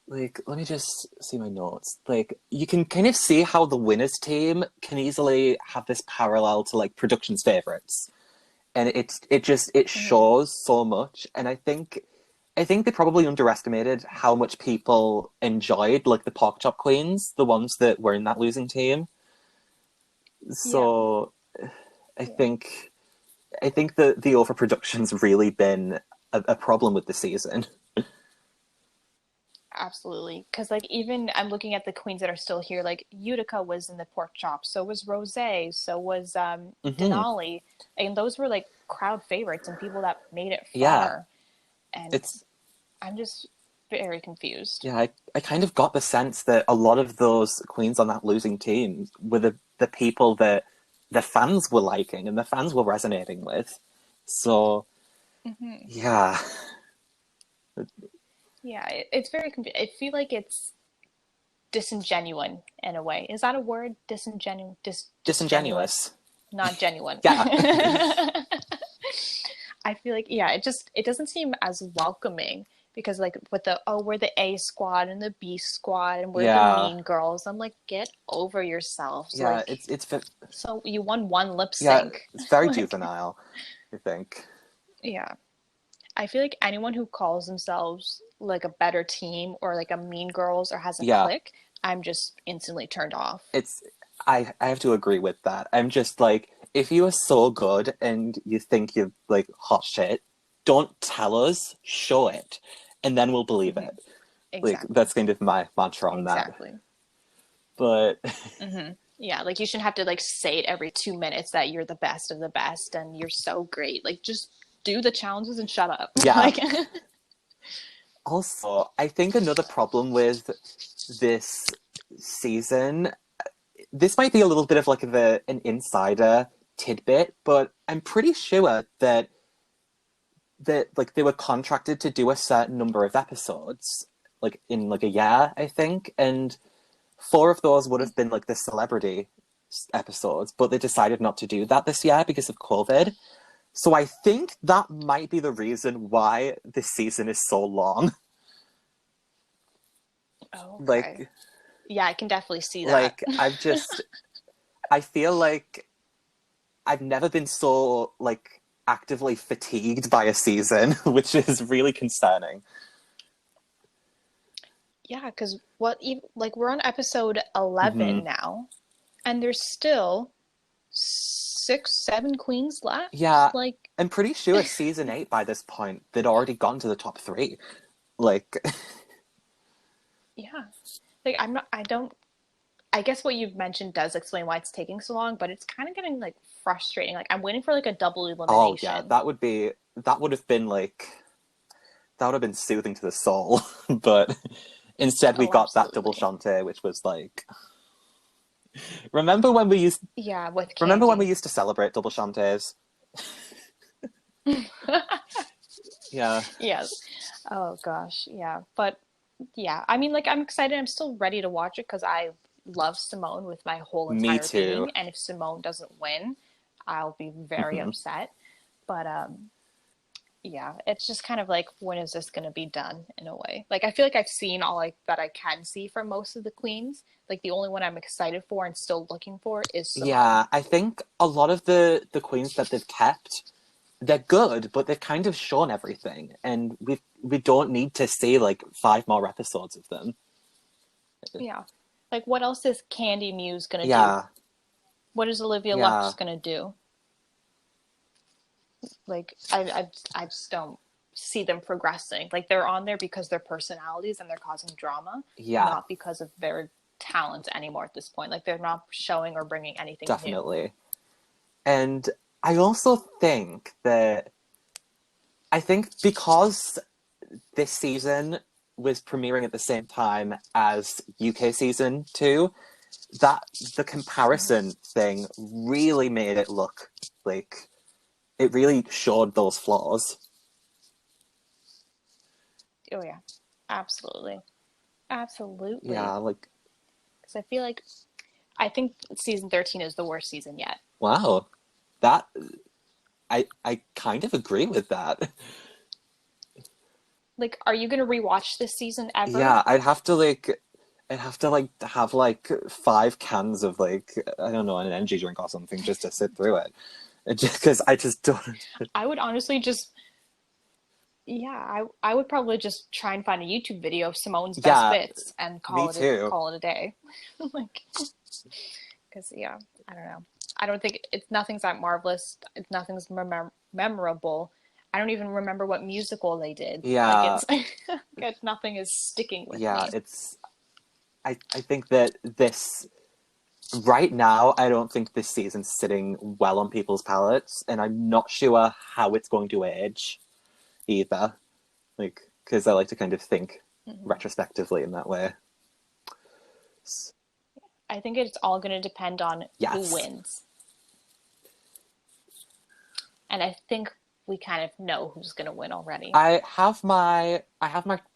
like let me just see my notes. Like you can kind of see how the winners team can easily have this parallel to like production's favorites. And it Hmm. shows so much. And I think they probably underestimated how much people enjoyed like the pork chop queens, the ones that were in that losing team. Yeah, So I yeah, think I think the overproduction's really been a problem with the season. absolutely. Because like even I'm looking at the queens that are still here. Like Utica was in the pork chop, so was Rose, so was Hmm. Denali, and those were like crowd favorites and people that made it Yeah, far. And it's I'm just very confused. yeah. I kind of got the sense that a lot of those queens on that losing team were the people that the fans were liking and the fans were resonating with. So Hmm. yeah, Yeah, it's very I feel like it's disingenuine in a way. Is that a word? Disingenuous, disingenuous. not genuine. Yeah, I feel like yeah, it doesn't seem as welcoming because like with the we're the A squad and the B squad and we're the yeah, mean girls. I'm like get over yourselves. yeah. Like so you won one lip Yeah, sync. it's very Like juvenile, I think. yeah. I feel like anyone who calls themselves like a better team or like a mean girls or has a Yeah, clique, I'm just instantly turned off. it's I have to agree with that. I'm just like, if you are so good and you think you're like hot shit, don't tell us, show it, and then we'll believe Hmm. it. Like Exactly. that's kind of my mantra on that. Exactly. But Hmm. Yeah, like you shouldn't have to like say it every 2 minutes that you're the best of the best and you're so great. Like just do the challenges and shut up. Yeah. Like Also, I think another problem with this season, this might be a little bit of like an insider tidbit, but I'm pretty sure that like they were contracted to do a certain number of episodes, like in like a year, I think, and 4 of those would have been like the celebrity episodes, but they decided not to do that this year because of COVID. So I think that might be the reason why this season is so long. oh, okay. Like, yeah, I can definitely see that. like I feel like I've never been so like actively fatigued by a season, which is really concerning. Yeah, because like we're on episode 11 now, and there's still 6, 7 queens left. Yeah, like I'm pretty sure season 8 by this point they'd already gone to the top 3. Like, yeah, like I guess what you've mentioned does explain why it's taking so long, but it's kind of getting like frustrating. Like I'm waiting for like a double elimination. oh yeah, that would have been soothing to the soul, but instead we got that double Shantae, which was like, remember when we used with Candy. remember when we used to celebrate double Shantaes? Yeah. Yes. Oh gosh, yeah. But yeah, I mean, like I'm excited. I'm still ready to watch it because I love Simone with my whole Me entire too. being, and if Simone doesn't win, I'll be very upset. But yeah, it's just kind of like, when is this going to be done in a way? Like I feel like I've seen all that I can see from most of the queens. Like the only one I'm excited for and still looking for is Simone. Yeah, I think a lot of the queens that they've kept, they're good, but they've kind of shown everything, and we don't need to see like 5 more episodes of them. Yeah. Like what else is Candy Muse gonna Yeah. do? What is Olivia Yeah. Lux gonna do? Like I just don't see them progressing. Like they're on there because they're personalities and they're causing drama, Yeah. not because of their talent anymore at this point. Like they're not showing or bringing anything new. Definitely. And I also think because this season was premiering at the same time as UK season 2, that the comparison thing really made it look like it really showed those flaws. Oh yeah, absolutely. Yeah, like, because I think season 13 is the worst season yet. wow, that I kind of agree with that. Like, are you gonna rewatch this season ever? Yeah, I'd have to have like 5 cans of like, I don't know, an energy drink or something just to sit through it. Just because I just don't. I would honestly just, I would probably just try and find a YouTube video of Simone's best bits and call it a day. Like, because I don't know. I don't think nothing's that marvelous. Nothing's memorable. I don't even remember what musical they did. Yeah. Like nothing is sticking with me. Yeah, I think that this right now, I don't think this season's sitting well on people's palates, and I'm not sure how it's going to age either. Like, because I like to kind of think retrospectively in that way. I think it's all going to depend on who wins. And I think we kind of know who's going to win already. I have my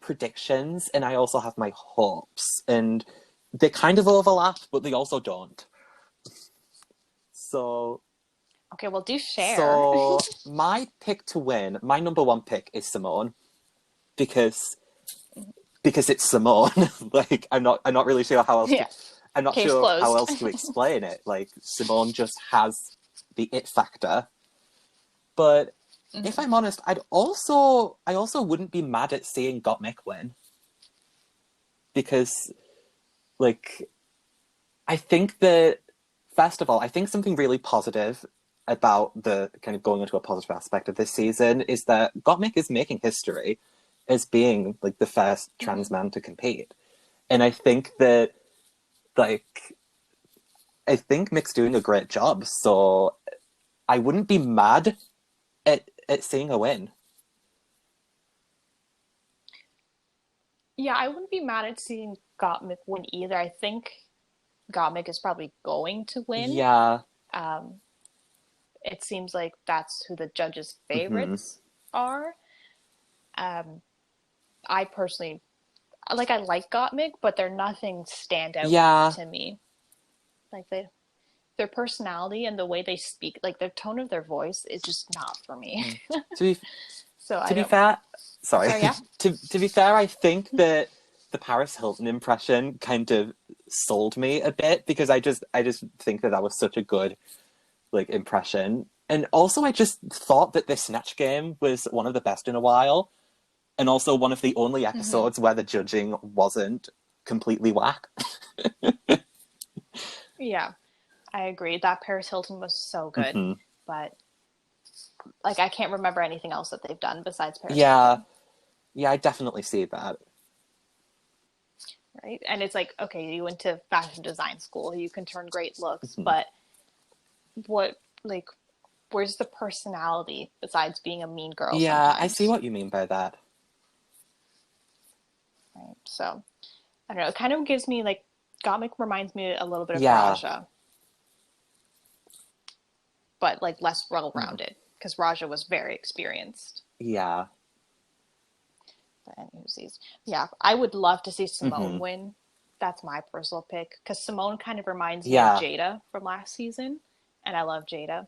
predictions, and I also have my hopes, and they kind of overlap, but they also don't. So okay, well, do share. So my pick to win, my number 1 pick is Simone, because it's Simone. Like I'm not really sure how else. I'm not Case sure closed. how else to explain it. Like Simone just has the it factor. But if I'm honest, I also wouldn't be mad at seeing Gottmik win, because like I think that, first of all, I think something really positive about the kind of going into a positive aspect of this season is that Gottmik is making history as being like the first trans man to compete. And I think that like I think Mick's doing a great job, so I wouldn't be mad at seeing her win. Yeah, I wouldn't be mad at seeing Gottmik win either. I think Gottmik is probably going to win. Yeah. Um, it seems like that's who the judges' Mm-hmm. favorites are. I personally I like Gottmik, but they're nothing stand out Yeah. to me. Like their personality and the way they speak, like the tone of their voice is just not for me. To be So I to be don't. fair, sorry. Sorry, yeah. To be fair, I think that the Paris Hilton impression kind of sold me a bit because I just think that was such a good like impression. And also I just thought that this Snatch game was one of the best in a while. And also one of the only episodes where the judging wasn't completely whack. Yeah, I agree. That Paris Hilton was so good, Mm-hmm. but like I can't remember anything else that they've done besides Paris Yeah. Hilton. Yeah, I definitely see that. Right? And it's like, okay, you went to fashion design school, you can turn great looks, Mm-hmm. but what like where's the personality besides being a mean girl Yeah, sometimes? I see what you mean by that. Right. So I don't know, it kind of gives me like Gottmik reminds me a little bit of Yeah. Raja. But like less well-rounded because Raja was very experienced. Yeah. But anyways, yeah, I would love to see Simone win. That's my personal pick because Simone kind of reminds me of Jada from last season, and I love Jada.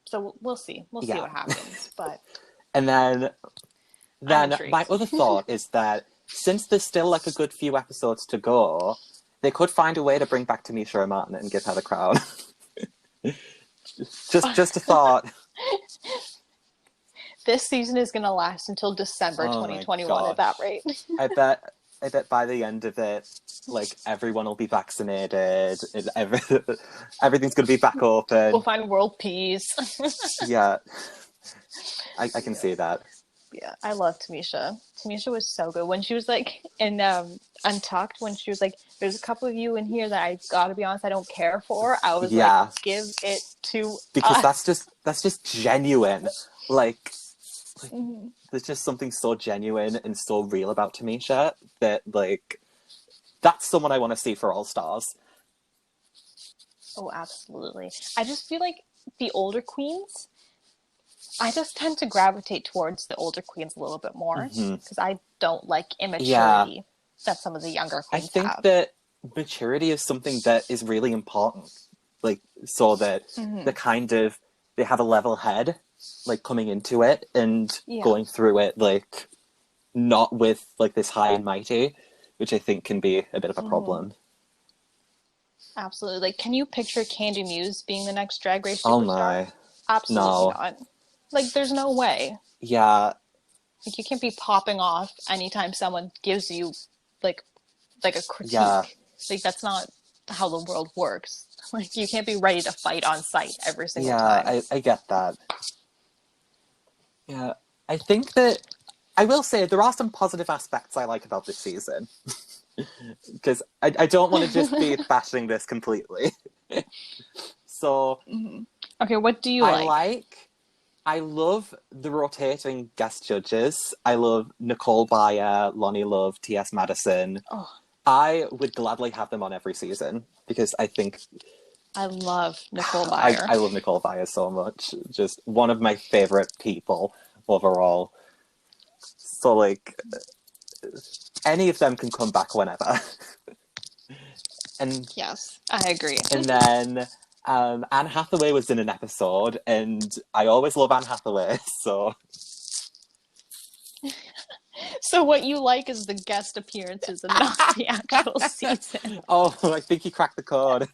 So we'll see. We'll see what happens. But and then my other thought is that since there's still like a good few episodes to go, they could find a way to bring back Tamisha Martin and give her the crown. just a thought. This season is going to last until December 2021 at that rate. I bet by the end of it, like everyone will be vaccinated. Everything's going to be back open. We'll find world peace. Yeah, I can see that. Yeah, I love Tamisha. Tamisha was so good when she was like in Untucked. When she was like, "There's a couple of you in here that I gotta be honest, I don't care for." I was like, "Give it to because us." that's just genuine. Like there's just something so genuine and so real about Tamisha that like that's someone I want to see for All Stars. Oh, absolutely. I just feel like the older queens. I just tend to gravitate towards the older queens a little bit more because I don't like immaturity that some of the younger queens have. I think that maturity is something that is really important, like so that they have a level head, like coming into it and going through it, like not with like this high and mighty, which I think can be a bit of a problem. Absolutely. Like, can you picture Candy Muse being the next Drag Race superstar? Oh my. Absolutely not. Like, there's no way. Yeah. Like, you can't be popping off anytime someone gives you, like a critique. Yeah. Like, that's not how the world works. Like, you can't be ready to fight on sight every single time. Yeah, I get that. Yeah. I think that, I will say, there are some positive aspects I like about this season. Because I don't want to just be bashing this completely. So... Okay, what do you like? I love the rotating guest judges. I love Nicole Byer, Lonnie Love, T.S. Madison. Oh. I would gladly have them on every season because I think... I love Nicole Byer. I love Nicole Byer so much. Just one of my favorite people overall. So, like, any of them can come back whenever. And yes, I agree. And then... Anne Hathaway was in an episode, and I always love Anne Hathaway, so... So what you like is the guest appearances and not the actual season. Oh, I think you cracked the code.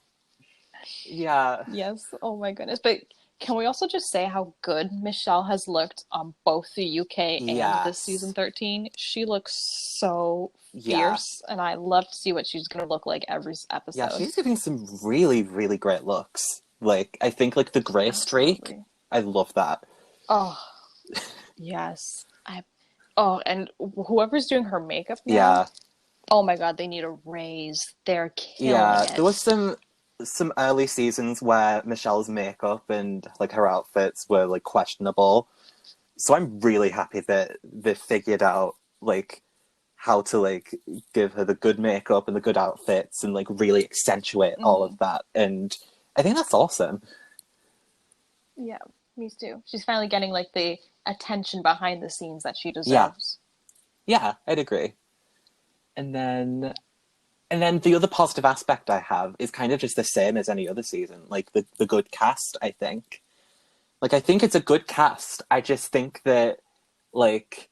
Yeah. Yes, oh my goodness. But can we also just say how good Michelle has looked on both the UK and this season 13? She looks so fierce, and I love to see what she's going to look like every episode. Yeah, she's giving some really, really great looks. Like, I think, like, the grey streak, I love that. Oh, yes. And whoever's doing her makeup now, Oh my god, they need a raise. They're killing Yeah, it. there was some early seasons where Michelle's makeup and like her outfits were like questionable. So I'm really happy that they figured out like how to like give her the good makeup and the good outfits and like really accentuate all of that. And I think that's awesome. Yeah, me too. She's finally getting like the attention behind the scenes that she Yeah. deserves. Yeah, I'd agree. And then the other positive aspect I have is kind of just the same as any other season, like the good cast, I think. Like I think it's a good cast. I just think that like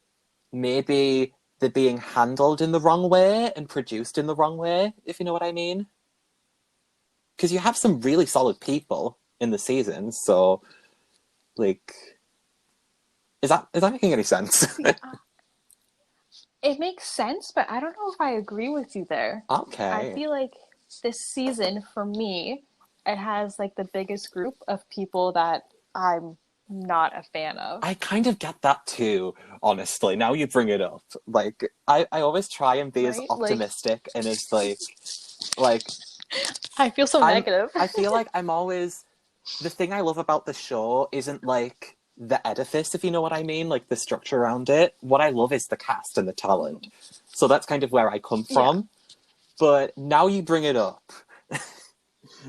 maybe they're being handled in the wrong way and produced in the wrong way, if you know what I mean. Because you have some really solid people in the season, so like is that making any sense? It makes sense, but I don't know if I agree with you there. I Okay. feel like this season, for me, it has like the biggest group of people that I'm not a fan of. I kind of get that too, honestly. Now you bring it up. Like I always try and be as Right? Like, optimistic and as like I feel so negative. I feel like I'm always the thing I love about the show isn't like the edifice, if you know what I mean, like the structure around it. What I love is the cast and the talent. So that's kind of where I come Yeah. from. But now you bring it up.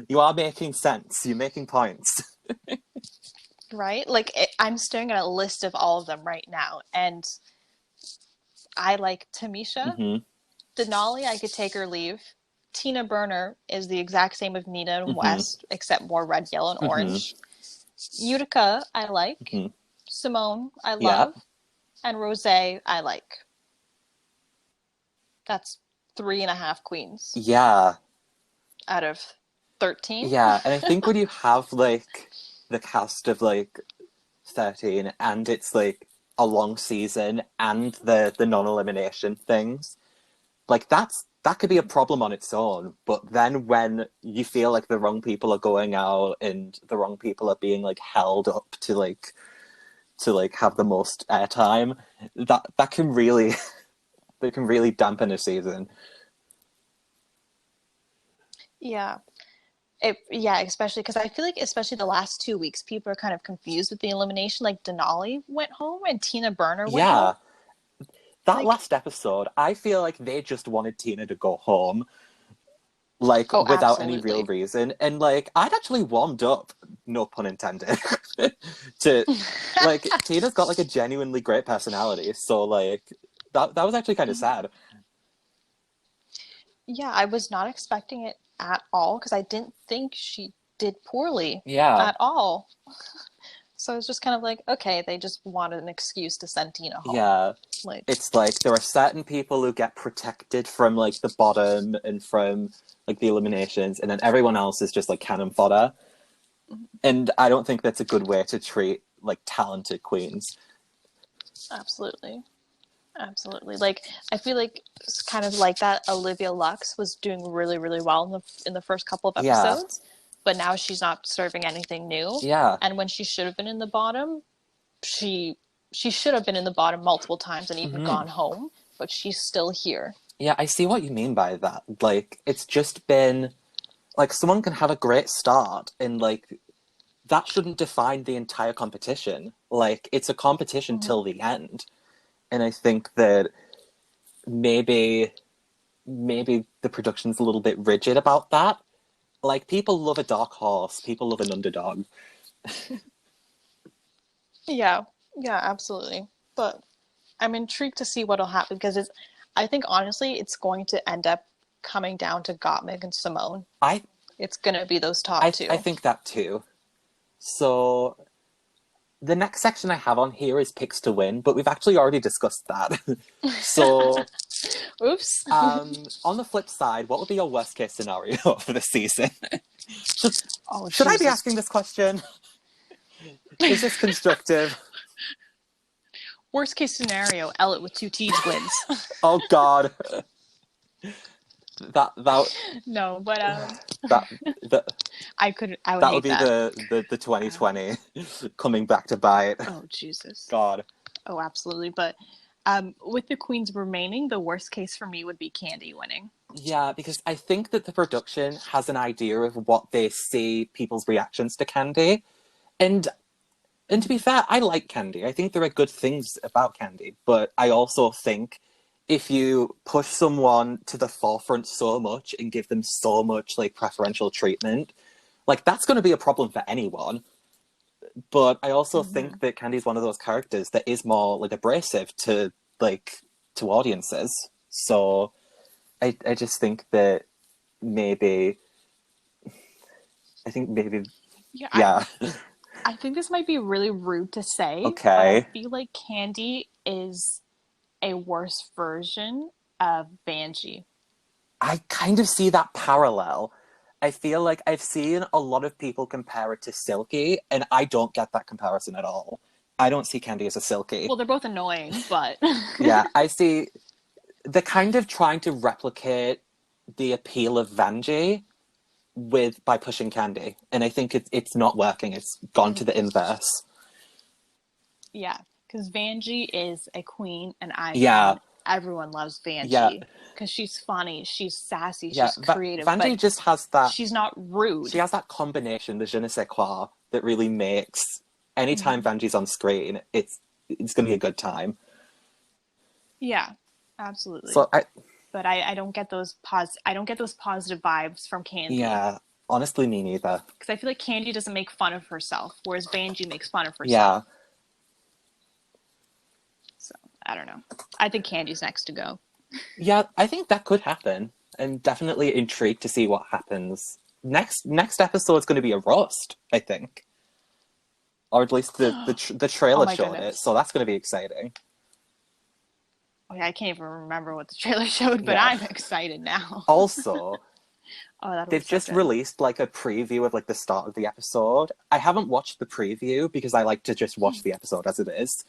You are making sense. You're making points. Right? Like, I'm staring at a list of all of them right now, and I like Tamisha. hmm Denali, I could take or leave. Tina Burner is the exact same as Nina and hmm West, except more red, yellow, and hmm orange. Utica, I like. hmm Simone, I Yeah. love. And Rose, I like. That's 3.5 queens Yeah. out of 13. Yeah. And I think when you have like the cast of like 13 and it's like a long season and the non-elimination things, like that could be a problem on its own. But then when you feel like the wrong people are going out and the wrong people are being like held up to like have the most airtime, that can really that can really dampen a season. Yeah. Especially because I feel like, especially the last 2 weeks, people are kind of confused with the elimination. Like, Denali went home and Tina Burner went home. Yeah. That Like, last episode, I feel like they just wanted Tina to go home, like oh, without any real absolutely. reason. And like I'd actually warmed up, no pun intended, to like Tina's got like a genuinely great personality. So like that was actually kind of sad. Yeah, I was not expecting it at all because I didn't think she did poorly Yeah. at all. So it's just kind of like, okay, they just wanted an excuse to send Tina home. Yeah. Like, It's like there are certain people who get protected from like the bottom and from like the eliminations, and then everyone else is just like cannon fodder. And I don't think that's a good way to treat like talented queens. absolutely. Absolutely. Like, I feel like it's kind of like that. Olivia Lux was doing really, really well in the first couple of Yeah. episodes, but now she's not serving anything new. Yeah. And when she should have been in the bottom, she should have been in the bottom multiple times and even gone home, but she's still here. Yeah, I see what you mean by that. Like, it's just been like someone can have a great start and like that shouldn't define the entire competition. Like, it's a competition till the end. And I think that maybe the production's a little bit rigid about that. Like, people love a dark horse, people love an underdog. Yeah, yeah, absolutely. But I'm intrigued to see what'll happen because I think honestly, it's going to end up coming down to Gottmik and Simone. I It's going to be those top two. I think that too. So the next section I have on here is picks to win, but we've actually already discussed that. So Oops. on the flip side, what would be your worst case scenario for the season? Oh, Should I be Jesus. asking this question? Is this constructive? Worst case scenario, Ellett with 2 T's wins. Oh God. That No, but that I would that hate would be that. the 2020 coming back to bite. Oh, Jesus. God. Oh, absolutely. But With the queens remaining, the worst case for me would be Candy winning. Yeah, because I think that the production has an idea of what they see people's reactions to Candy. And to be fair, I like Candy. I think there are good things about Candy. But I also think if you push someone to the forefront so much and give them so much like preferential treatment, like that's going to be a problem for anyone. But I also think that Candy's one of those characters that is more like abrasive to audiences. So I just think that maybe yeah. I think this might be really rude to say, Okay. but I feel like Candy is a worse version of Vanjie. I kind of see that parallel. I feel like I've seen a lot of people compare it to Silky, and I don't get that comparison at all. I don't see Candy as a Silky. Well, they're both annoying, but... Yeah, I see... They're kind of trying to replicate the appeal of Vanjie by pushing Candy, and I think it's not working. It's gone to the inverse. Yeah, because Vanjie is a queen, and everyone loves Vanjie because she's funny, she's sassy, she's creative. Vanjie just has that. She's not rude. She has that combination, the je ne sais quoi, that really makes anytime Vanjie's on screen, it's going to be a good time. Yeah, absolutely. So but I don't get those positive vibes from Candy. Yeah, honestly, me neither. Because I feel like Candy doesn't make fun of herself, whereas Vanjie makes fun of herself. Yeah. So, I don't know. I think Candy's next to go. Yeah, I think that could happen. I'm definitely intrigued to see what happens. Next episode's going to be a roast, I think. Or at least the trailer showed it, so that's going to be exciting. Oh yeah, I can't even remember what the trailer showed, but I'm excited now. Also, they've just good. released like a preview of like the start of the episode. I haven't watched the preview because I like to just watch the episode as it is.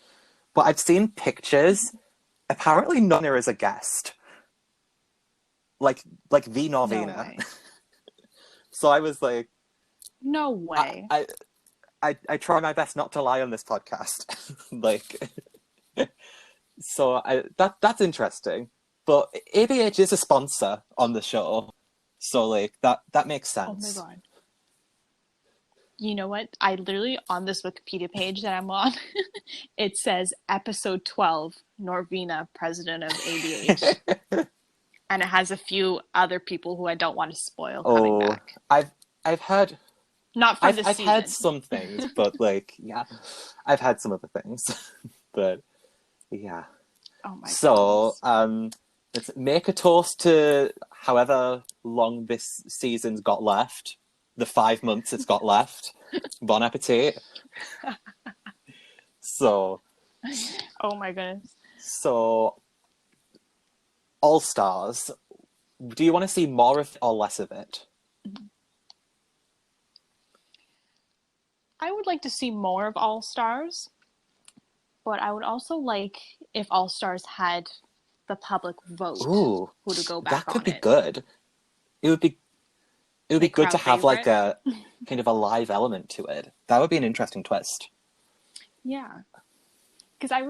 But I've seen pictures. Apparently Nonna is a guest. Like the Norvina. No So I was like, no way. I try my best not to lie on this podcast. Like so that's interesting. But ABH is a sponsor on the show. So like that makes sense. Oh my god. You know what? I literally, on this Wikipedia page that I'm on, it says episode 12, Norvina, president of ABH. And it has a few other people who I don't want to spoil coming back. I've heard... Not for this season. I've heard some things, but like, yeah. I've had some other things. But, yeah. Oh my So, let's make a toast to however long this season's got left. The 5 months it's got left. Bon appetit. So. Oh my goodness. So, All Stars. Do you want to see more of it or less of it? I would like to see more of All Stars, but I would also like if All Stars had the public vote who to go back on. That could be good. It would be good to have like a kind of a live element to it. That would be an interesting twist. Yeah. Because I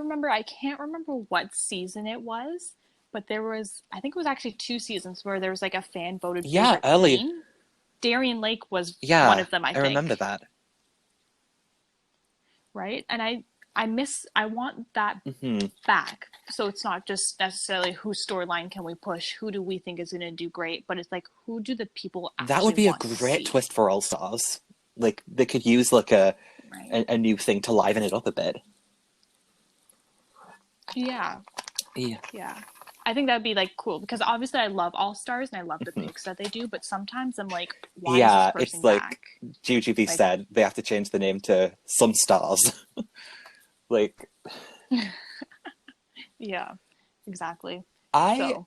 can't remember what season it was, but there was, I think it was actually 2 seasons where there was like a fan voted favorite early. queen. Darian Lake was one of them, I think. I remember that. Right? And I want that back. So it's not just necessarily whose storyline can we push, who do we think is going to do great, but it's like, who do the people actually That would be a want to great see? twist for All Stars. Like, they could use like a new thing to liven it up a bit. Yeah. Yeah. Yeah. I think that would be like cool because obviously I love All Stars and I love the picks that they do, but sometimes I'm like, why is this person it's like back? Jujubee said, they have to change the name to Some Stars. Like, yeah, exactly. but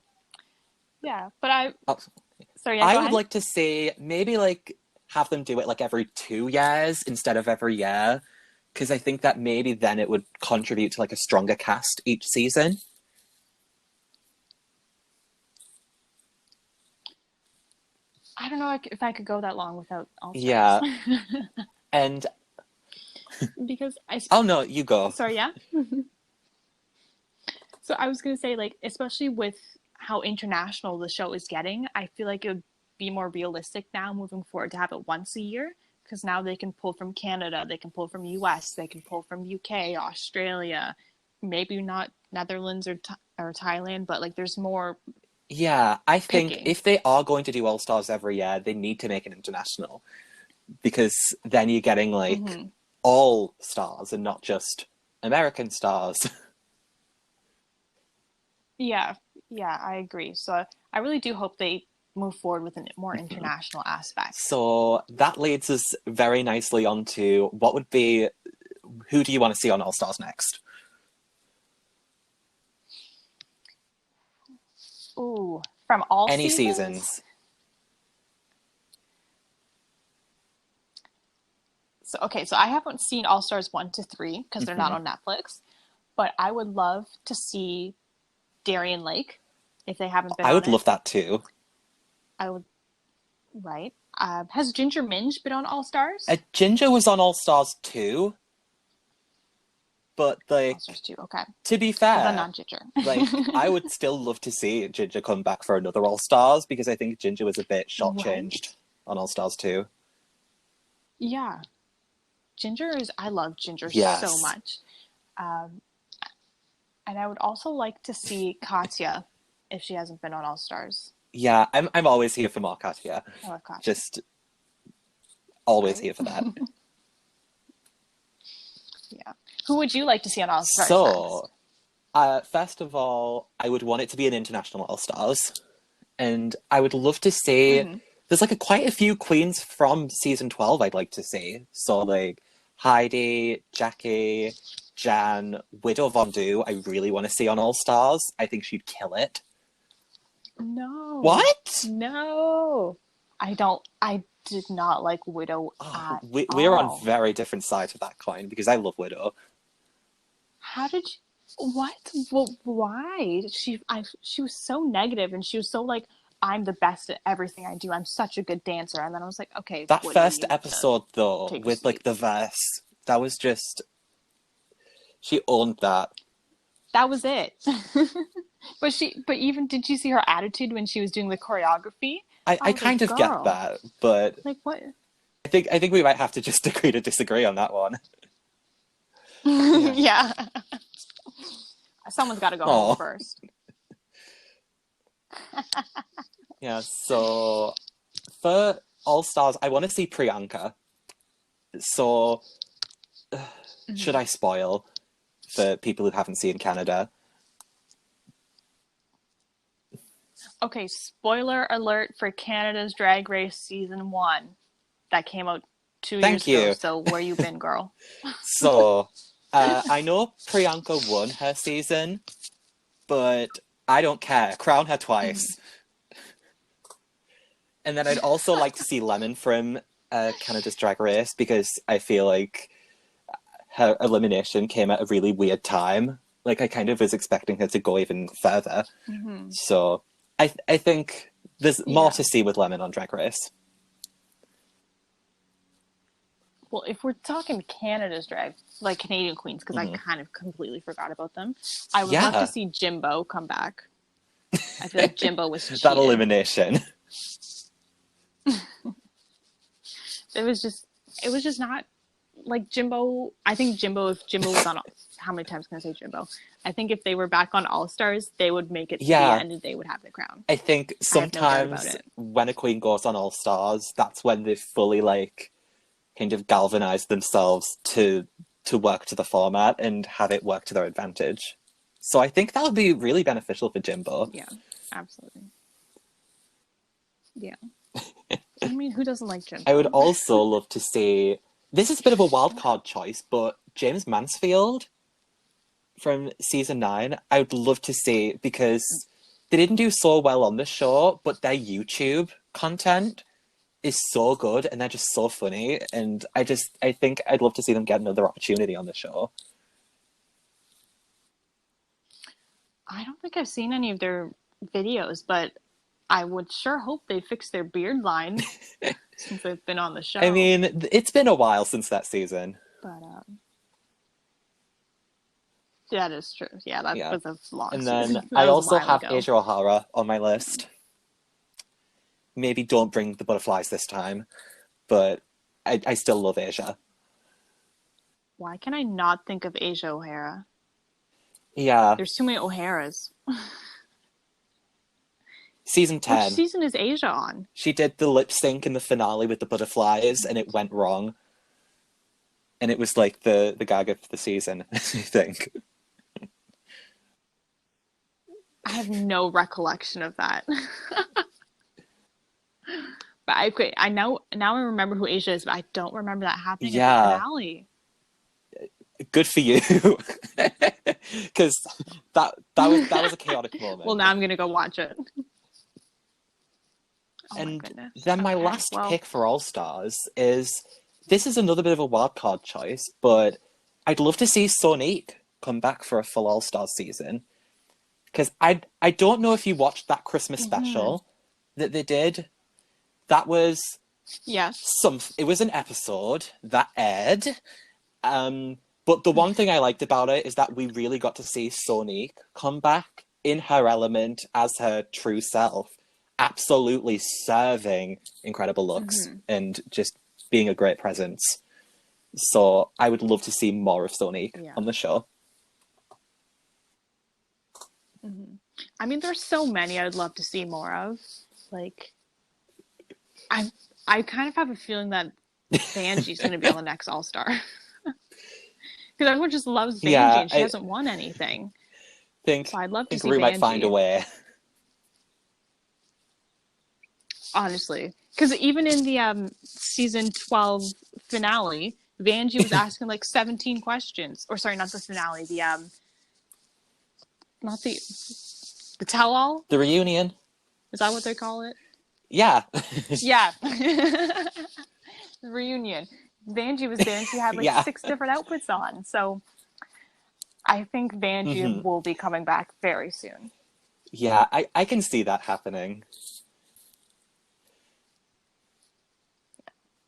I would like to see maybe like have them do it like every 2 years instead of every year, because I think that maybe then it would contribute to like a stronger cast each season. I don't know if I could go that long without All Stars. Yeah, and because oh no, you go. Sorry, yeah. So I was gonna say, like, especially with how international the show is getting, I feel like it would be more realistic now moving forward to have it once a year, because now they can pull from Canada, they can pull from US, they can pull from UK, Australia, maybe not Netherlands or Thailand, but like there's more Yeah, I think picking. if they are going to do All Stars every year, they need to make it international, because then you're getting like Mm-hmm. all stars and not just American stars. Yeah, yeah, I agree. So I really do hope they move forward with a more international aspect. So that leads us very nicely onto what would be, who do you want to see on All Stars next? Ooh, from all Any seasons? seasons. So okay, so I haven't seen All Stars 1 to 3 because they're not on Netflix, but I would love to see Darien Lake if they haven't been I on would it. love that too. I would, right? Has Ginger Minge been on All Stars? Ginger was on All Stars too, but All like, Stars 2, okay. to be Well, then fair, not Ginger. like I would still love to see Ginger come back for another All Stars, because I think Ginger was a bit shortchanged Right? on All Stars 2. Yeah. I love Ginger Yes. so much. Um, and I would also like to see Katya if she hasn't been on All Stars. Yeah, I'm always here for more Katya. I love Katya. Just always Right? here for that. Yeah. Who would you like to see on All Stars So, next? first of all, I would want it to be an international All Stars, and I would love to see. Mm-hmm. There's like quite a few queens from season 12 I'd like to see. So like Heidi, Jackie, Jan, Widow Von Du, I really want to see on All Stars. I think she'd kill it. No. What? No. I did not like Widow at We're on all. very different sides of that coin, because I love Widow. How did you, what? Well, why? She was so negative, and she was so like, I'm the best at everything I do. I'm such a good dancer. And then I was like, okay, That Widow, first you need to episode though, take a with like seat. the verse, that was just, she owned that. That was it. But even did you see her attitude when she was doing the choreography? I kind of get that, but Like what? I think we might have to just agree to disagree on that one. Yeah. Someone's got to go home first. Yeah, so for All Stars, I want to see Priyanka. So, should I spoil for people who haven't seen Canada? Okay, spoiler alert for Canada's Drag Race Season 1. That came out 2 years ago, so where you been, girl? So, I know Priyanka won her season, but I don't care. Crown her twice. And then I'd also like to see Lemon from Canada's Drag Race, because I feel like her elimination came at a really weird time. Like, I kind of was expecting her to go even further. Mm-hmm. So I think there's more to see with Lemon on Drag Race. Well, if we're talking Canada's drag, like Canadian queens, because I kind of completely forgot about them, I would love to see Jimbo come back. I feel like Jimbo was cheated. That elimination. It was just not like Jimbo. I think Jimbo, if Jimbo was on, how many times can I say Jimbo? I think if they were back on All Stars, they would make it to the end and they would have the crown. I think sometimes when a queen goes on All Stars, that's when they fully like kind of galvanize themselves to work to the format and have it work to their advantage. So I think that would be really beneficial for Jimbo. Yeah, absolutely. Yeah. I mean, who doesn't like Jimbo? I would also love to see, this is a bit of a wild card choice, but James Mansfield from season 9, I would love to see, because they didn't do so well on the show, but their YouTube content is so good and they're just so funny, and I think I'd love to see them get another opportunity on the show. I don't think I've seen any of their videos, but I would sure hope they fix their beard line since they've been on the show. I mean, it's been a while since that season. But That is true. Yeah, that Yeah. was a long And season. then That I was a also while have ago. Asia O'Hara on my list. Maybe don't bring the butterflies this time, but I still love Asia. Why can I not think of Asia O'Hara? Yeah. There's too many O'Haras. Season Which 10. season is Asia on? She did the lip sync in the finale with the butterflies, and it went wrong. And it was like the gag of the season, I think. I have no recollection of that. But I now I remember who Asia is, but I don't remember that happening at the Yeah. finale. Good for you. Because that was a chaotic moment. Well, now I'm gonna go watch it. Oh my And goodness. then my Okay, last well, pick for All Stars is, this is another bit of a wildcard choice, but I'd love to see Sonique come back for a full All Stars season. Because I don't know if you watched that Christmas special that they did. That was yes. it was an episode that aired. But the one thing I liked about it is that we really got to see Sonique come back in her element as her true self, absolutely serving incredible looks and just being a great presence. So I would love to see more of Sonique on the show. I mean, there's so many I would love to see more of. Like, I kind of have a feeling that Bangie's going to be on the next All Star. Because everyone just loves Banji, and she hasn't won anything. So I'd love to see Rue Banji. might find a way. Honestly. Because even in the season 12 finale, Vanjie was asking like 17 questions. Or sorry, not the finale, not the tell-all? The reunion. Is that what they call it? Yeah. Yeah. The reunion. Vanjie was there and she had like 6 different outfits on. So I think Vanjie will be coming back very soon. Yeah, I can see that happening.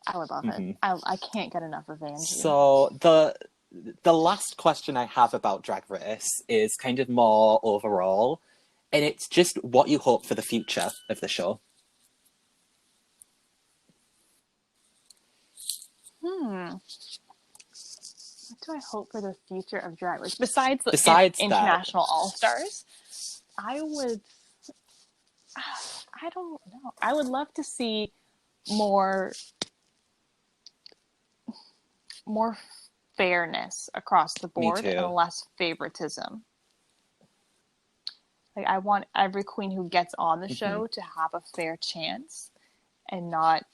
I would love it. I can't get enough of Vanjie. So the last question I have about Drag Race is kind of more overall, and it's just what you hope for the future of the show. What do I hope for the future of Drag Race? Besides International All-Stars, I don't know. I would love to see more fairness across the board and less favoritism. Like, I want every queen who gets on the show to have a fair chance and not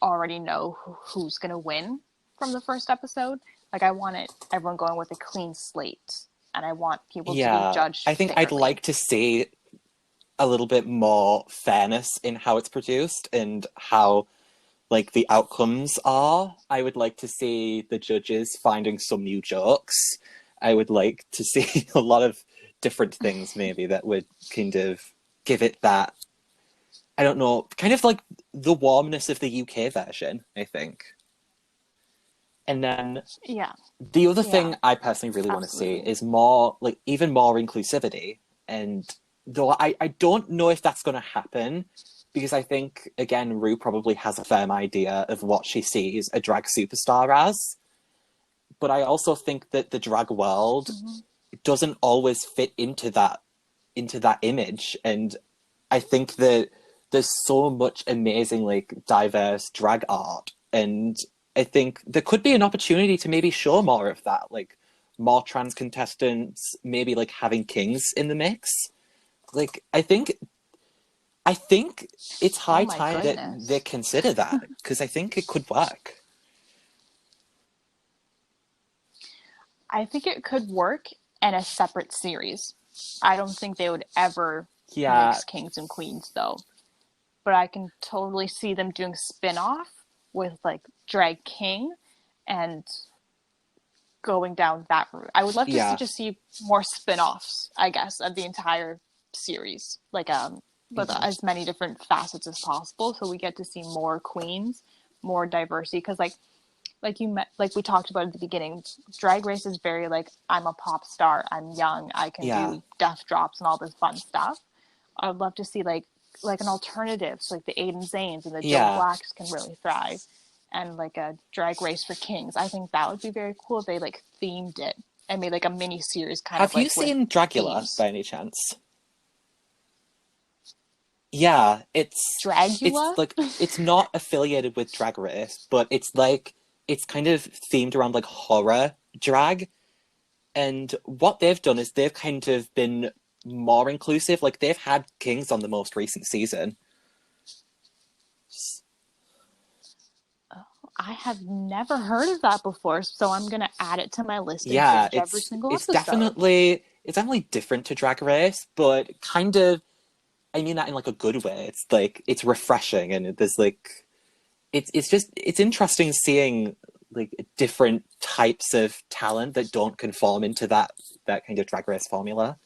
already know who's going to win from the first episode. Like, I want everyone going with a clean slate, and I want people to be judged I think fairly. I'd like to see a little bit more fairness in how it's produced and how, like, the outcomes are. I would like to see the judges finding some new jokes. I would like to see a lot of different things maybe that would kind of give it that, I don't know, kind of like the warmness of the UK version, I think. And then the other thing I personally really want to see is more, like, even more inclusivity. And though I don't know if that's going to happen, because I think, again, Rue probably has a firm idea of what she sees a drag superstar as. But I also think that the drag world doesn't always fit into that image. And I think that there's so much amazing, like, diverse drag art. And I think there could be an opportunity to maybe show more of that, like more trans contestants, maybe like having kings in the mix. Like, I think it's high time that they consider that, because I think it could work. I think it could work in a separate series. I don't think they would ever mix kings and queens, though. But I can totally see them doing spin-off with, like, Drag King and going down that route. I would love to just see more spin-offs, I guess, of the entire series. Like, with as many different facets as possible, so we get to see more queens, more diversity. Because, like, like we talked about at the beginning, Drag Race is very like, I'm a pop star, I'm young, I can do death drops and all this fun stuff. I'd love to see like an alternative, so like the Aiden Zanes and the Joe Blacks can really thrive, and like a Drag Race for Kings. I think that would be very cool if they like themed it and made like a mini series kind of. Have you seen Dragula by any chance? Yeah, it's Dragula. It's like, it's not affiliated with Drag Race, but it's like, it's kind of themed around like horror drag. And what they've done is they've kind of been more inclusive. Like, they've had kings on the most recent season. I have never heard of that before, so I'm gonna add it to my list. Yeah, and every single it's episode. definitely different to Drag Race, but kind of, I mean that in like a good way. It's like, it's refreshing, and there's like, it's interesting seeing like different types of talent that don't conform into that kind of Drag Race formula.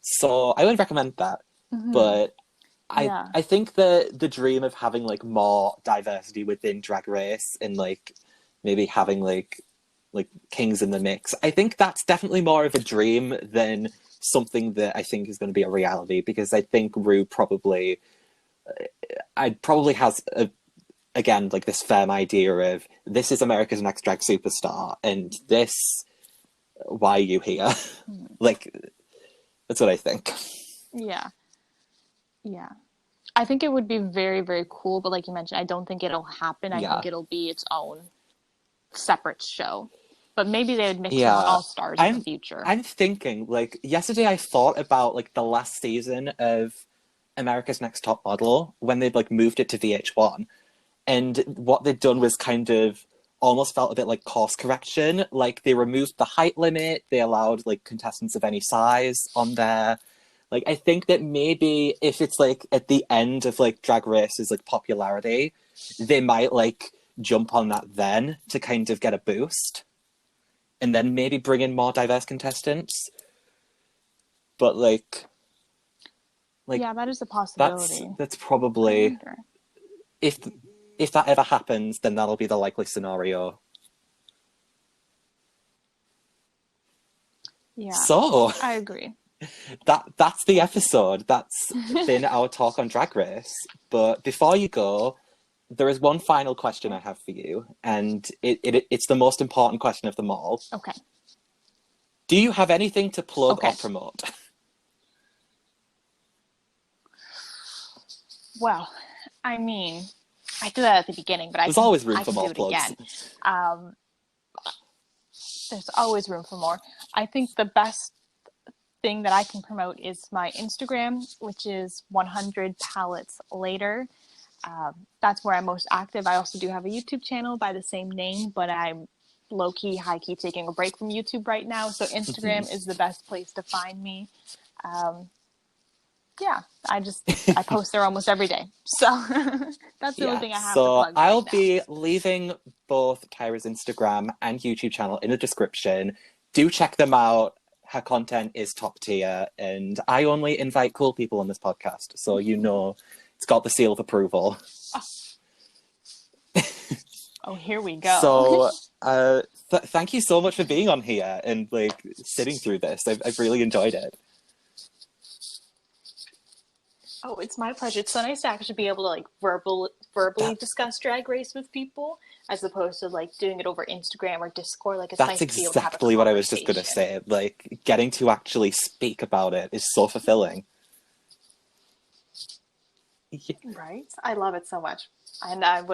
So I would recommend that. Mm-hmm. But I think the dream of having like more diversity within Drag Race and like maybe having like kings in the mix, I think that's definitely more of a dream than something that I think is going to be a reality, because I think Ru probably has again like this firm idea of, this is America's Next Drag Superstar, and this, why are you here? Like, that's what I think. Yeah. I think it would be very, very cool, but like you mentioned, I don't think it'll happen. I think it'll be its own separate show. But maybe they would mix in All-Stars in the future. I'm thinking, like, yesterday I thought about like the last season of America's Next Top Model, when they'd like moved it to VH1, and what they'd done was kind of almost felt a bit like course correction. Like, they removed the height limit, they allowed like contestants of any size on there. Like, I think that maybe if it's like at the end of like Drag Race's like popularity, they might like jump on that then to kind of get a boost, and then maybe bring in more diverse contestants. But like yeah, that is a possibility. That's probably, if that ever happens, then that'll be the likely scenario. Yeah. So I agree. That's the episode. That's been our talk on Drag Race. But before you go, there is one final question I have for you, and it's the most important question of them all. Okay. Do you have anything to plug or promote? Well, I mean, I did that at the beginning, but there's always room for more plugs. Again. There's always room for more. I think the best thing that I can promote is my Instagram, which is 100 Palettes Later. That's where I'm most active. I also do have a YouTube channel by the same name, but I'm low-key, high-key taking a break from YouTube right now, so Instagram is the best place to find me. Yeah, I post there almost every day, so that's the only thing I have to plug. So I'll be leaving both Tyra's Instagram and YouTube channel in the description. Do check them out. Her content is top tier, and I only invite cool people on this podcast, so you know it's got the seal of approval. Oh, here we go. So thank you so much for being on here and like sitting through this. I've really enjoyed it. Oh, it's my pleasure. It's so nice to actually be able to like verbally discuss Drag Race with people, as opposed to like doing it over Instagram or Discord. Like, it's nice to be able to have a conversation. That's exactly what I was just gonna say. Like, getting to actually speak about it is so fulfilling. Yeah. Right? I love it so much. And I've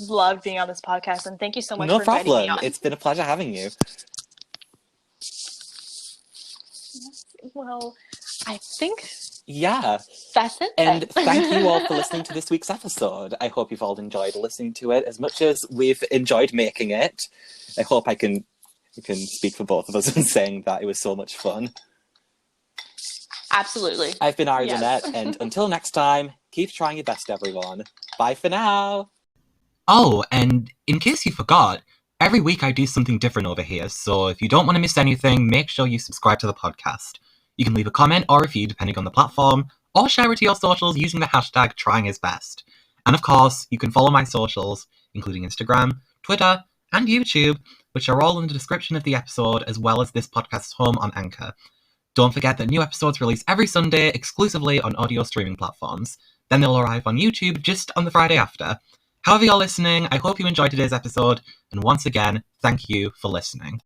loved being on this podcast, and thank you so much for inviting me on. It's been a pleasure having you. Well, I think that's it. And thank you all for listening to this week's episode. I hope you've all enjoyed listening to it as much as we've enjoyed making it. I hope I can speak for both of us in saying that it was so much fun. Absolutely. I've been Arye Lynet, and until next time, keep trying your best, everyone. Bye for now. Oh, and in case you forgot, every week I do something different over here, so if you don't want to miss anything, make sure you subscribe to the podcast. You can leave a comment or review depending on the platform, or share it to your socials using the hashtag #TryingIsBest. And of course, you can follow my socials, including Instagram, Twitter, and YouTube, which are all in the description of the episode, as well as this podcast's home on Anchor. Don't forget that new episodes release every Sunday exclusively on audio streaming platforms. Then they'll arrive on YouTube just on the Friday after. However you're listening, I hope you enjoyed today's episode, and once again, thank you for listening.